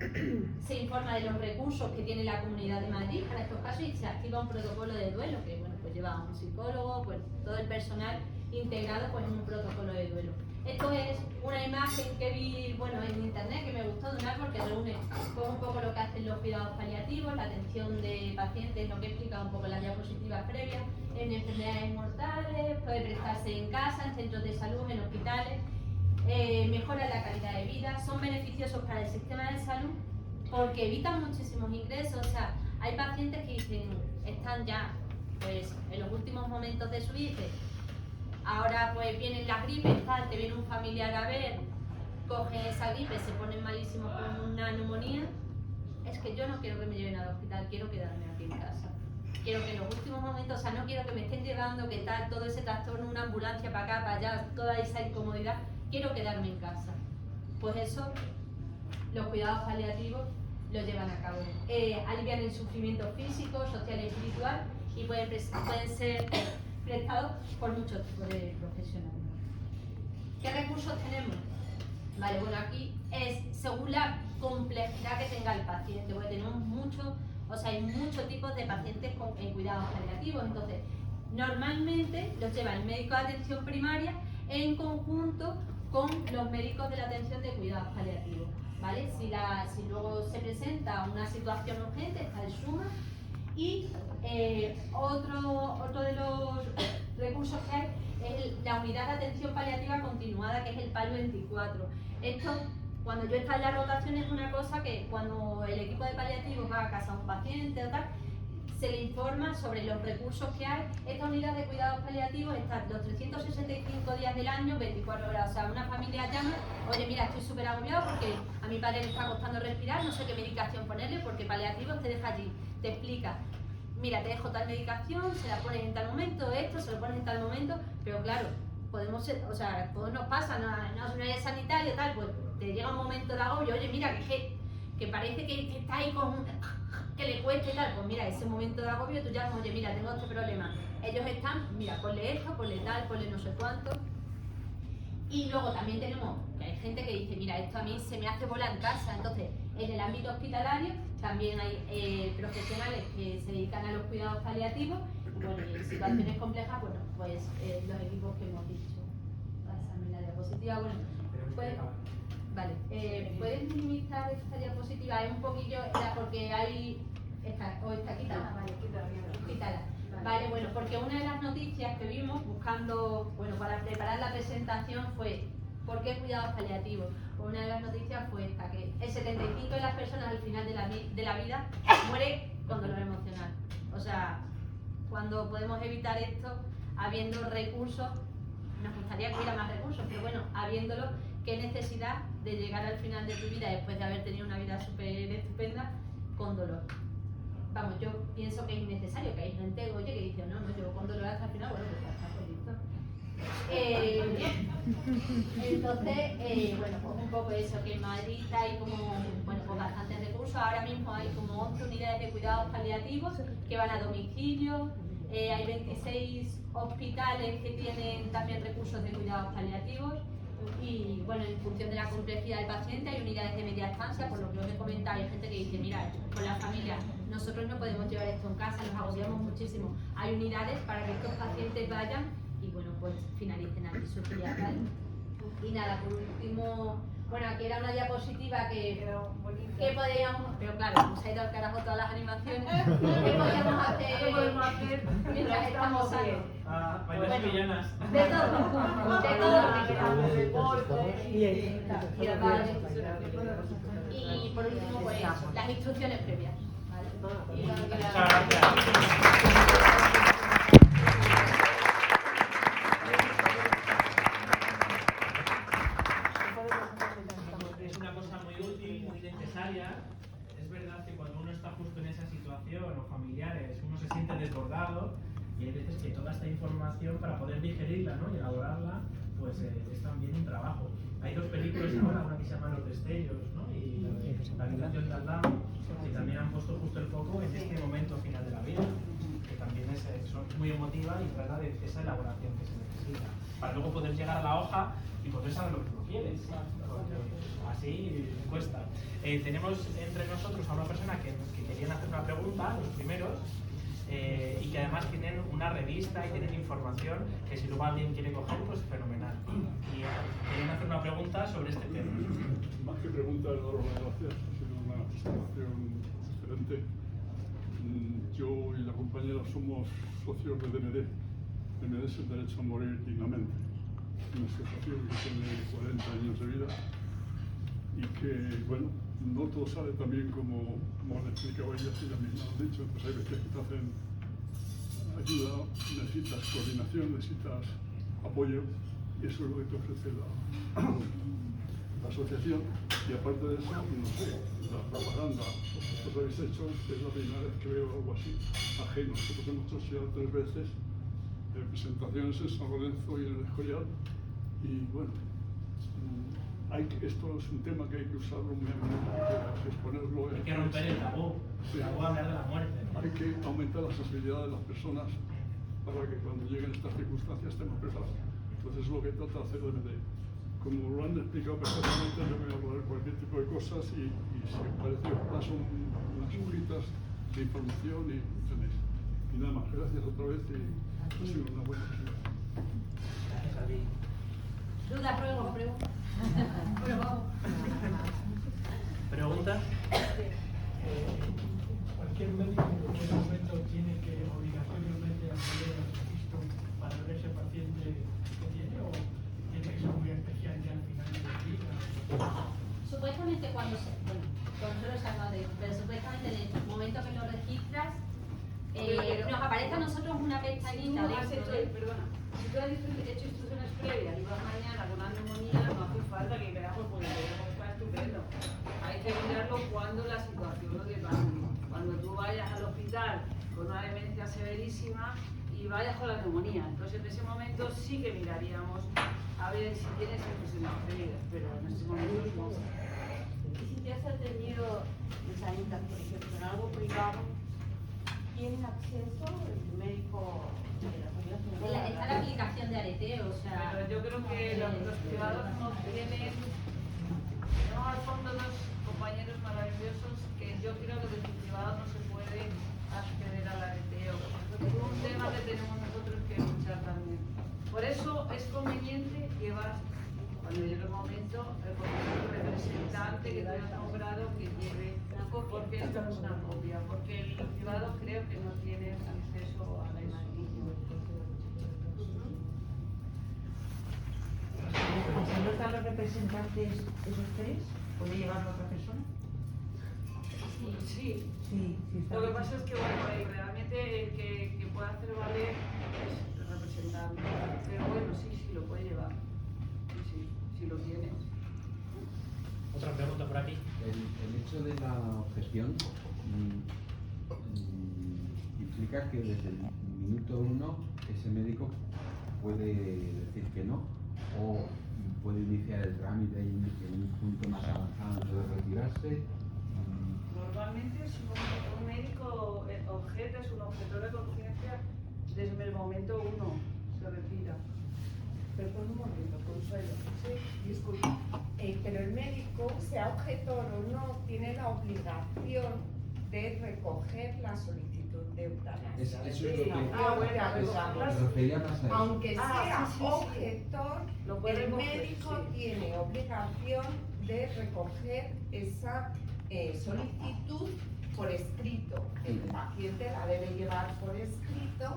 se informa de los recursos que tiene la Comunidad de Madrid para estos casos y se activa un protocolo de duelo, que bueno, pues lleva a un psicólogo, pues todo el personal integrado pues en un protocolo de duelo. Esto es una imagen que vi, bueno, en internet que me gustó de un árbol que reúne pues, un poco lo que hacen los cuidados paliativos, la atención de pacientes, lo que explica un poco las diapositivas previas, en enfermedades mortales, puede prestarse en casa, en centros de salud, en hospitales, mejora la calidad de vida, son beneficiosos para el sistema de salud porque evitan muchísimos ingresos, o sea, hay pacientes que dicen, están ya pues en los últimos momentos de su vida, ahora pues vienen las gripes, tal, te viene un familiar a ver, cogen esa gripe, se ponen malísimos con una neumonía, es que yo no quiero que me lleven al hospital, quiero quedarme aquí en casa. Quiero que en los últimos momentos, o sea, no quiero que me estén llegando, que tal, todo ese trastorno, una ambulancia para acá, para allá, toda esa incomodidad, quiero quedarme en casa. Pues eso, los cuidados paliativos lo llevan a cabo. Alivian el sufrimiento físico, social y espiritual y pueden ser prestados por muchos tipos de profesionales. ¿Qué recursos tenemos? Vale, bueno, aquí es según la complejidad que tenga el paciente, porque tenemos muchos, o sea, hay muchos tipos de pacientes en cuidados paliativos, entonces normalmente los lleva el médico de atención primaria en conjunto con los médicos de la atención de cuidados paliativos, ¿vale? Si luego se presenta una situación urgente, está el SUMA y otro de los recursos que hay es la unidad de atención paliativa continuada, que es el PAL 24. Esto, cuando yo estaba en la rotación, es una cosa que cuando el equipo de paliativos va a casa a un paciente o tal, se le informa sobre los recursos que hay. Esta unidad de cuidados paliativos está los 365 días del año, 24 horas. O sea, una familia llama, oye, mira, estoy súper agobiado porque a mi padre le está costando respirar, no sé qué medicación ponerle, porque paliativos te deja allí, te explica. Mira, te dejo tal medicación, se la pones en tal momento, esto, se lo pones en tal momento, pero claro, podemos ser, o sea, todos nos pasa, no eres sanitario, tal, pues te llega un momento de agobio, oye, mira, que parece que está ahí con, que le cueste tal, pues mira, ese momento de agobio tú llamas, oye, mira, tengo este problema, ellos están, mira, ponle esto, ponle tal, ponle no sé cuánto. Y luego también tenemos, que hay gente que dice, mira, esto a mí se me hace bola en casa, entonces en el ámbito hospitalario también hay profesionales que se dedican a los cuidados paliativos bueno, y en situaciones complejas, bueno, pues los equipos que hemos dicho. Pásame la diapositiva, bueno, pues, vale, ¿puedes minimizar esta diapositiva? Es un poquillo, porque hay, está quitada, vale, quítala. Vale, bueno, porque una de las noticias que vimos buscando, bueno, para preparar la presentación fue ¿por qué cuidados paliativos? Pues una de las noticias fue esta, que el 75% de las personas al final de la vida muere con dolor emocional. O sea, cuando podemos evitar esto, habiendo recursos, nos gustaría que hubiera más recursos, pero bueno, habiéndolo, qué necesidad de llegar al final de tu vida después de haber tenido una vida súper estupenda con dolor. Vamos, yo pienso que es innecesario, que hay gente, oye, que dice, no, yo con dolor hasta el final, bueno, pues está listo. Entonces, bueno, pues un poco eso, que en Madrid hay como, bueno, pues bastantes recursos. Ahora mismo hay como 11 unidades de cuidados paliativos que van a domicilio. Hay 26 hospitales que tienen también recursos de cuidados paliativos. Y bueno, en función de la complejidad del paciente hay unidades de media estancia, por lo que os he comentado, hay gente que dice, mira, con la familia nosotros no podemos llevar esto en casa, nos agobiamos muchísimo. Hay unidades para que estos pacientes vayan y bueno, pues finalicen aquí su día, ¿vale? Y nada, por último, bueno, aquí era una diapositiva que podíamos, pero claro, como se ha ido al carajo todas las animaciones, ¿qué podíamos hacer mientras estamos sanos? Bailar sevillanas. De todo lo que Bien. y por último, pues las instrucciones previas, ¿vale? Y lo que Muchas gracias. Es una cosa muy útil, muy necesaria. Es verdad que cuando uno está justo en esa situación o familiares, uno se siente desbordado y hay veces que toda esta información para poder digerirla, ¿no?, y elaborarla, pues es también un trabajo. Hay dos películas ahora, una que se llama Los Destellos, ¿no?, y La habitación de al lado, que también han puesto justo el foco en este momento final de la vida, que también es muy emotiva y trata de esa elaboración que se necesita, para luego poder llegar a la hoja y poder saber lo que uno quiere, porque así cuesta. Tenemos entre nosotros a una persona que querían hacer una pregunta, los primeros, y que además tienen una revista y tienen información que si luego alguien quiere coger, pues fenomenal. Y querían hacer una pregunta sobre este tema. Más que preguntas, daros las gracias, ha sido una presentación excelente. Yo y la compañera somos socios de DMD. DMD es el derecho a morir dignamente. Una asociación que tiene 40 años de vida y que, bueno, no todo sale tan bien como han explicado ellas y ellas mismas han dicho. Entonces hay veces que te hacen ayuda, necesitas coordinación, necesitas apoyo y eso es lo que te ofrece la asociación. Y aparte de eso, no sé, la propaganda que vosotros habéis hecho es la primera vez que veo algo así ajeno. Nosotros hemos hecho ya 3 veces presentaciones en San Lorenzo y en el Escorial y bueno, esto es un tema que hay que usarlo muy a menudo, exponerlo. Hay que romper el tabú, sí. El tabú a hablar de la muerte. Hay que aumentar la sensibilidad de las personas para que cuando lleguen estas circunstancias estemos preparados. Entonces es lo que trata de hacer DMD. Como lo han explicado perfectamente, yo voy a hablar de cualquier tipo de cosas y si os parece os paso unas hojitas de información y tenéis. Y nada más, gracias otra vez y ha sido una buena presentación. Gracias a ti. ¿Dudas, ruegos, preguntas? Bueno, vamos. ¿Pregunta? Cualquier médico en cualquier momento tiene que obligatoriamente acceder al registro para ver ese paciente que tiene o tiene que ser muy especial ya al final de la vida. Supuestamente cuando nosotros sabemos de eso, pero supuestamente en el momento que lo registras, nos aparece a nosotros una pestañita Perdona, si tú has hecho instrucciones previas y vas mañana con una neumonía, no hace falta que veamos porque está estupendo. Hay que mirarlo cuando la situación lo demande. Cuando tú vayas al hospital con una demencia severísima y vayas con la neumonía, entonces en ese momento sí que miraríamos a ver si tienes instrucciones previas, pero en estos momentos no. Y si te has atendido en sanidad, por ejemplo, en algo privado, ¿tienen acceso el médico de la sanidad? Está la aplicación de aleteo, o sea... Pero yo creo que los privados no tienen... Tenemos al fondo dos compañeros maravillosos que yo creo que desde privado no se puede acceder al aleteo. Es un tema que tenemos nosotros que luchar también. Por eso es conveniente llevar, cuando llegue el momento, el representante que te haya nombrado que lleve, porque esto no es una copia, porque el privado creo que no tiene acceso a la imagen. Si no están los representantes esos tres, ¿puede llevarlo otra persona? Sí. Sí, sí está Lo que bien. pasa es que bueno, realmente el que puede hacer valer es el representante. Pero bueno, sí, lo puede llevar. Sí, lo tiene. Otra pregunta por aquí. El hecho de la objeción implica que desde el minuto 1 ese médico puede decir que no, o puede iniciar el trámite y en un punto más avanzado puede retirarse. Normalmente si un médico objeta, es un objetor de conciencia, desde el momento 1 se retira. Perdón un momento, Consuelo. Sí, disculpa. Pero el médico, sea objetor o no, tiene la obligación de recoger la solicitud de eutanasia. Eso es lo que me refería más a eso. Aunque sea sí. objetor, Lo puede el recoger, médico sí. tiene obligación de recoger esa solicitud por escrito. El paciente la debe llevar por escrito.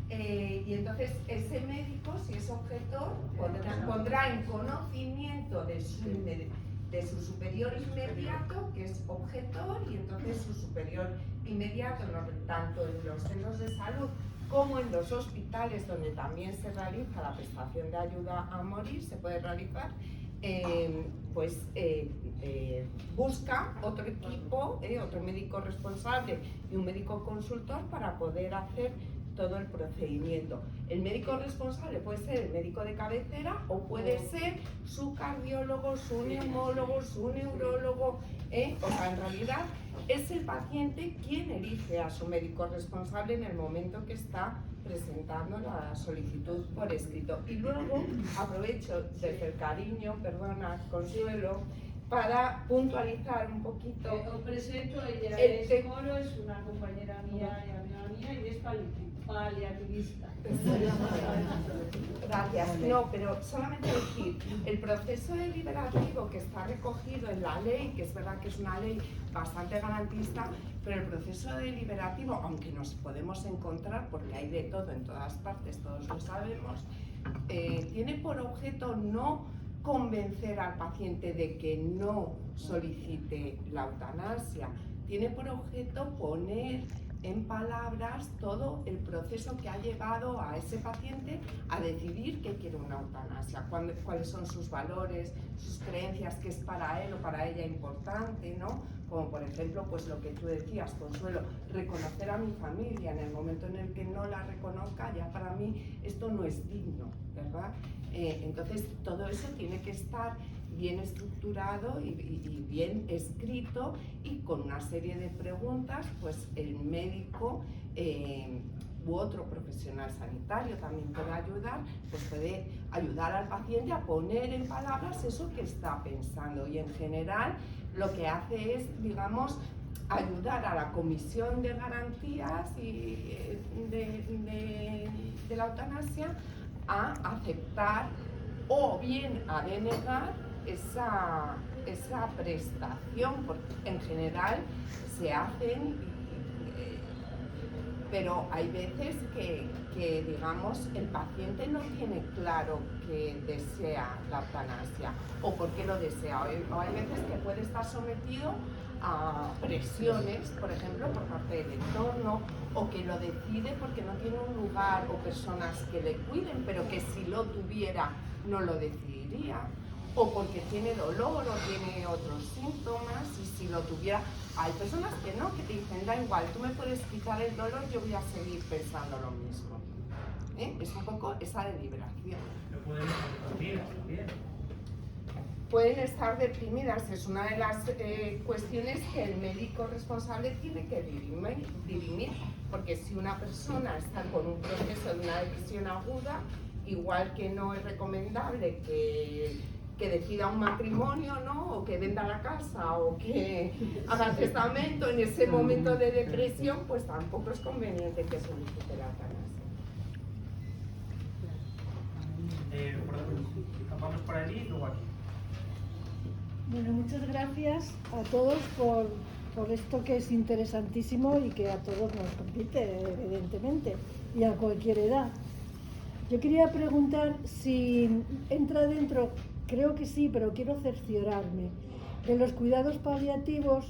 Y entonces ese médico, si es objetor, pondrá en conocimiento de su superior inmediato, que es objetor, y entonces su superior inmediato, tanto en los centros de salud como en los hospitales donde también se realiza la prestación de ayuda a morir, se puede realizar, busca otro equipo, otro médico responsable y un médico consultor para poder hacer todo el procedimiento. El médico responsable puede ser el médico de cabecera o puede ser su cardiólogo, su neumólogo, su neurólogo. O sea, en realidad es el paciente quien elige a su médico responsable en el momento que está presentando la solicitud por escrito. Y luego aprovecho desde el cariño, perdona, Consuelo, para puntualizar un poquito. Os presento, ella es Coro, es una compañera mía y amiga mía y es paliativista. Gracias. No, pero solamente decir, el proceso deliberativo que está recogido en la ley, que es verdad que es una ley bastante garantista, pero el proceso deliberativo, aunque nos podemos encontrar, porque hay de todo en todas partes, todos lo sabemos, tiene por objeto no convencer al paciente de que no solicite la eutanasia, tiene por objeto poner en palabras todo el proceso que ha llevado a ese paciente a decidir que quiere una eutanasia, cuáles son sus valores, sus creencias, qué es para él o para ella importante, ¿no? Como por ejemplo, pues lo que tú decías, Consuelo, reconocer a mi familia. En el momento en el que no la reconozca, ya para mí esto no es digno, ¿verdad? Entonces todo eso tiene que estar bien estructurado y bien escrito, y con una serie de preguntas, pues el médico u otro profesional sanitario también puede ayudar, pues puede ayudar al paciente a poner en palabras eso que está pensando, y en general lo que hace es, digamos, ayudar a la comisión de garantías y de la eutanasia a aceptar o bien a denegar esa prestación, porque en general se hacen, pero hay veces que digamos el paciente no tiene claro que desea la eutanasia o por qué lo desea, o hay veces que puede estar sometido a presiones, por ejemplo, por parte del entorno, o que lo decide porque no tiene un lugar o personas que le cuiden, pero que si lo tuviera no lo decidiría, o porque tiene dolor o tiene otros síntomas, y si lo tuviera, hay personas que no, que te dicen, da igual, tú me puedes quitar el dolor, yo voy a seguir pensando lo mismo. Es un poco esa deliberación. No pueden estar deprimidas también. Pueden estar deprimidas, es una de las cuestiones que el médico responsable tiene que dirimir, porque si una persona está con un proceso de una depresión aguda, igual que no es recomendable que que decida un matrimonio, ¿no? O que venda la casa o que haga testamento en ese momento de depresión, pues tampoco es conveniente que solicite la eutanasia. Vamos por allí y luego aquí. Bueno, muchas gracias a todos por esto que es interesantísimo y que a todos nos compete, evidentemente, y a cualquier edad. Yo quería preguntar si entra dentro, creo que sí, pero quiero cerciorarme, de los cuidados paliativos,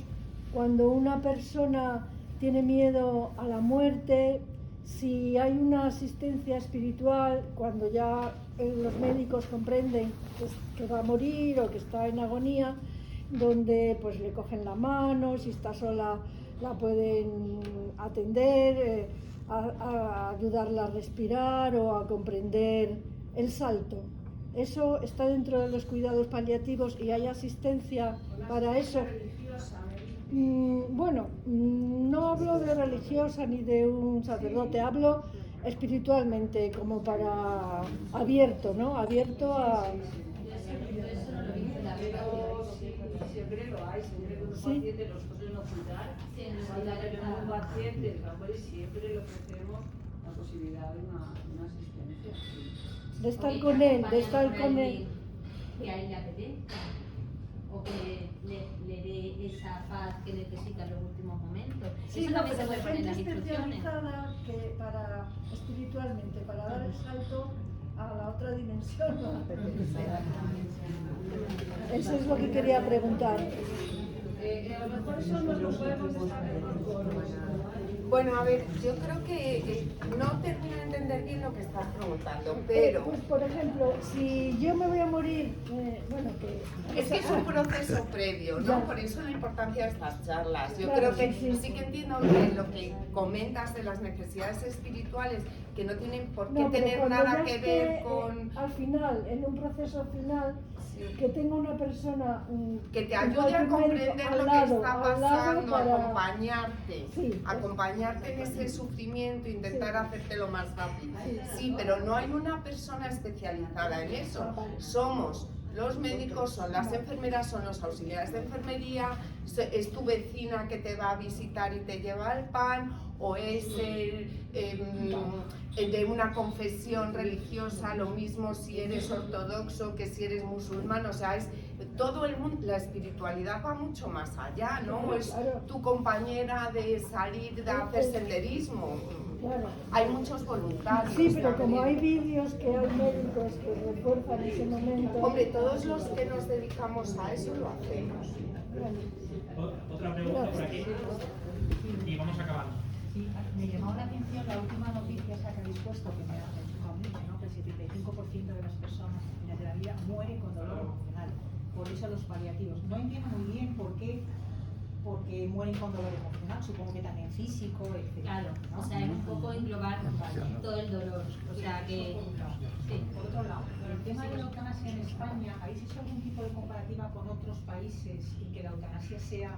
cuando una persona tiene miedo a la muerte, si hay una asistencia espiritual, cuando ya los médicos comprenden que va a morir o que está en agonía, donde pues le cogen la mano, si está sola la pueden atender, a ayudarla a respirar o a comprender el salto. ¿Eso está dentro de los cuidados paliativos y hay asistencia para eso? Bueno, no hablo de religiosa ni de un sacerdote, hablo espiritualmente, como para abierto, ¿no? Abierto a... Siempre lo hay, siempre que un paciente nosotros en el hospital, cuando tenemos un paciente, siempre le ofrecemos la posibilidad de una asistencia. De estar con él, de estar con él. Que a él le apetezca, o que le dé esa paz que necesita en los últimos momentos. Sí, eso no, también se pero puede poner en las gente instrucciones. especializada que para, espiritualmente, para dar el salto a la otra dimensión. Eso es lo que quería preguntar. A lo mejor eso nos lo podemos saber con Bueno, a ver, yo creo que no termino de entender bien lo que estás preguntando, pero... Pues, por ejemplo, si yo me voy a morir, bueno, que... Es que es un proceso previo, ¿no? Ya. Por eso la importancia de estas charlas. Yo Claro, creo que sí. sí que entiendo que lo que comentas de las necesidades espirituales, que no tienen por qué No, pero tener cuando nada ya que esté, ver con... al final, en un proceso final, que tenga una persona... que te ayude a comprender lo que está pasando, acompañarte, Sí, acompañarte en ese sufrimiento, intentar hacértelo más rápido. Sí, pero no hay una persona especializada en eso. Somos los médicos, son las enfermeras, son los auxiliares de enfermería, es tu vecina que te va a visitar y te lleva el pan, o es de una confesión religiosa, lo mismo si eres ortodoxo que si eres musulmán, o sea, es todo el mundo, la espiritualidad va mucho más allá, ¿no? Es tu compañera de salir, de hacer senderismo. Claro. Hay muchos voluntarios. Sí, pero también. como hay vídeos que hay médicos que refuerzan ese momento... Hombre, todos los que nos dedicamos a eso lo hacemos. Otra pregunta por aquí. Y vamos acabando. Sí, me llamó la atención la última noticia esa que habéis puesto, que me ha chocado mucho, ¿no? Que el 75% de las personas al final de la vida mueren con dolor emocional. Por eso los paliativos. No entiendo muy bien por qué, porque mueren con dolor emocional, supongo que también físico, etc. Claro, ¿no? o sea, es un poco englobar todo el dolor. O sea que... Sí. Por otro lado, el tema de la eutanasia en España, ¿habéis hecho algún tipo de comparativa con otros países y que la eutanasia sea,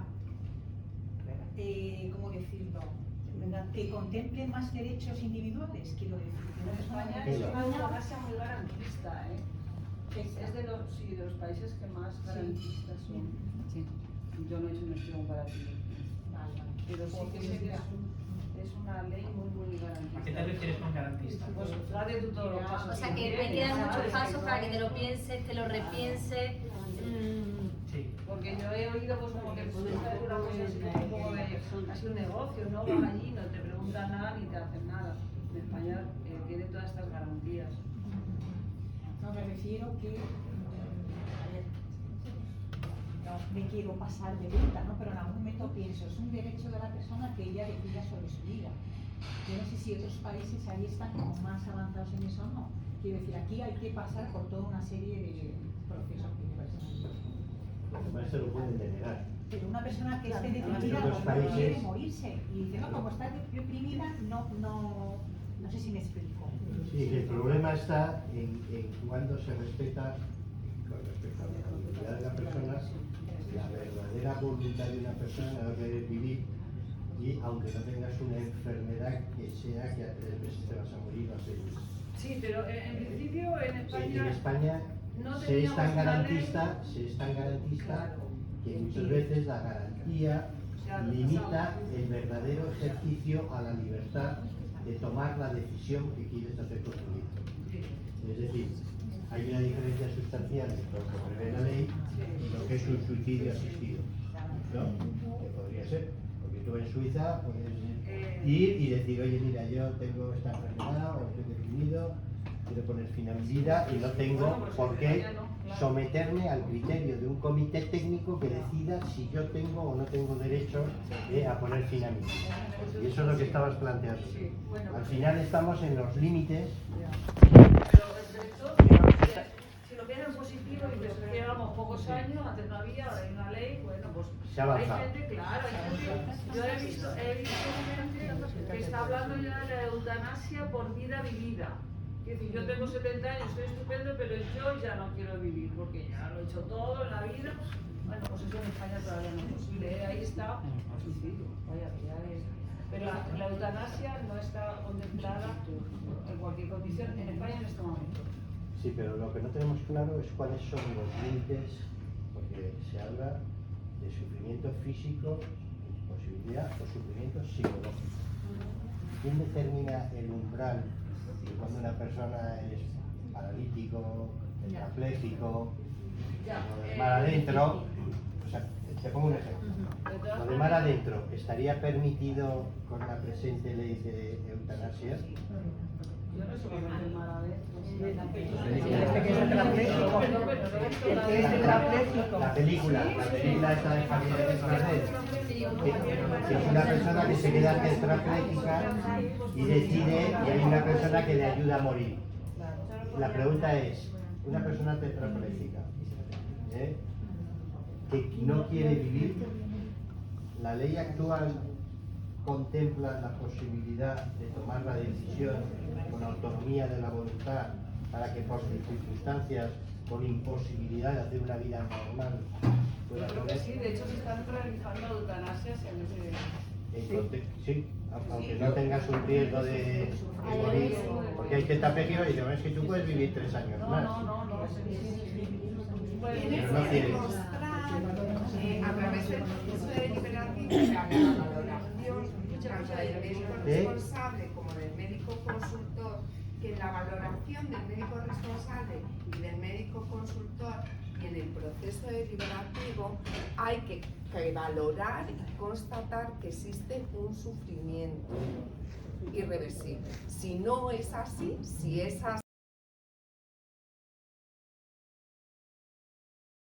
¿cómo decirlo? Que contemple más derechos individuales, quiero decir. En España es una eutanasia muy garantista, ¿eh? Es de los países que más garantistas son. Sí. Yo no he hecho un estudio comparativo. Pero sí que sé que es una ley muy garantista. ¿A qué te refieres con garantista? Pues dale tú todos los pasos. O sea que hay que dar muchos pasos para que te lo pienses, te lo repienses. Sí. Porque yo he oído pues como que pues, esta es una cosa así como un poco de casi un negocio, ¿no? Van allí, no te preguntan nada ni te hacen nada. En España tiene todas estas garantías. No, me refiero que, a ver, no me quiero pasar de vuelta, ¿no? Pero en algún momento pienso, es un derecho de la persona que ella decida sobre su vida. Yo no sé si otros países ahí están como más avanzados en eso o no. Quiero decir, aquí hay que pasar por toda una serie de procesos que Además se lo pueden denegar. pero una persona que esté deprimida otros no países- quiere morirse y dice, no, como está deprimida, no sé si me explico. Sí, el problema está en cuando se respeta, con respecto a la voluntad de la persona, la verdadera voluntad de una persona a la hora de vivir, y aunque no tengas una enfermedad que sea que a 3 meses te vas a morir o a 6 meses. Sí, pero en principio en En España... España no se es tan teníamos una ley. garantista que muchas veces la garantía limita el verdadero ejercicio a la libertad de tomar la decisión que quieres hacer con tu vida. Es decir, hay una diferencia sustancial entre lo que prevé la ley y lo que es un suicidio asistido, ¿no? Que podría ser, porque tú en Suiza puedes ir y decir, oye, mira, yo tengo esta enfermedad o estoy deprimido, quiero poner fin a mi vida y no tengo por qué someterme al criterio de un comité técnico que decida si yo tengo o no tengo derecho a poner fin a mi vida. Y eso es lo que estabas planteando. Al final estamos en los límites. Si lo ves en positivo y dices que llevamos pocos años, antes no había, ahora hay una ley, bueno, pues se ha avanzado. hay gente, claro, yo he visto gente que está hablando ya de la eutanasia por vida vivida. Es decir, yo tengo 70 años, estoy estupendo, pero yo ya no quiero vivir porque ya lo he hecho todo en la vida. Bueno, pues eso en España todavía no es posible. Ahí está el suicidio. Vaya, ya es. Pero la eutanasia no está contemplada en cualquier condición en España en este momento. Sí, pero lo que no tenemos claro es cuáles son los límites, porque se habla de sufrimiento físico, imposibilidad o sufrimiento psicológico. ¿Quién determina el umbral de cuando una persona es paralítico, tetrapléjico, lo de mar adentro? O sea, te pongo un ejemplo. Lo de mar adentro, ¿estaría permitido con la presente ley de eutanasia? Yo no sé cómo es el mar adentro. La película esta de Javier Bardem, que es una persona que se queda tetrapléjica y decide, y hay una persona que le ayuda a morir. La pregunta es, una persona tetrapléjica que no quiere vivir, ¿la ley actual contempla la posibilidad de tomar la decisión con autonomía de la voluntad para que por circunstancias, con imposibilidad de hacer una vida normal, pueda Yo creo que sí, de hecho se están realizando eutanasias en ese... Sí, aunque no tengas un riesgo de morir, porque hay tetrapléjicos y dicen, es que tú puedes vivir 3 años más. No. Pero no quieres. A través del proceso deliberativo, la valoración tanto del médico responsable como del médico consultor, que en la valoración del médico responsable y del médico consultor y en el proceso deliberativo hay que valorar y constatar que existe un sufrimiento irreversible. Si no es así, si es así,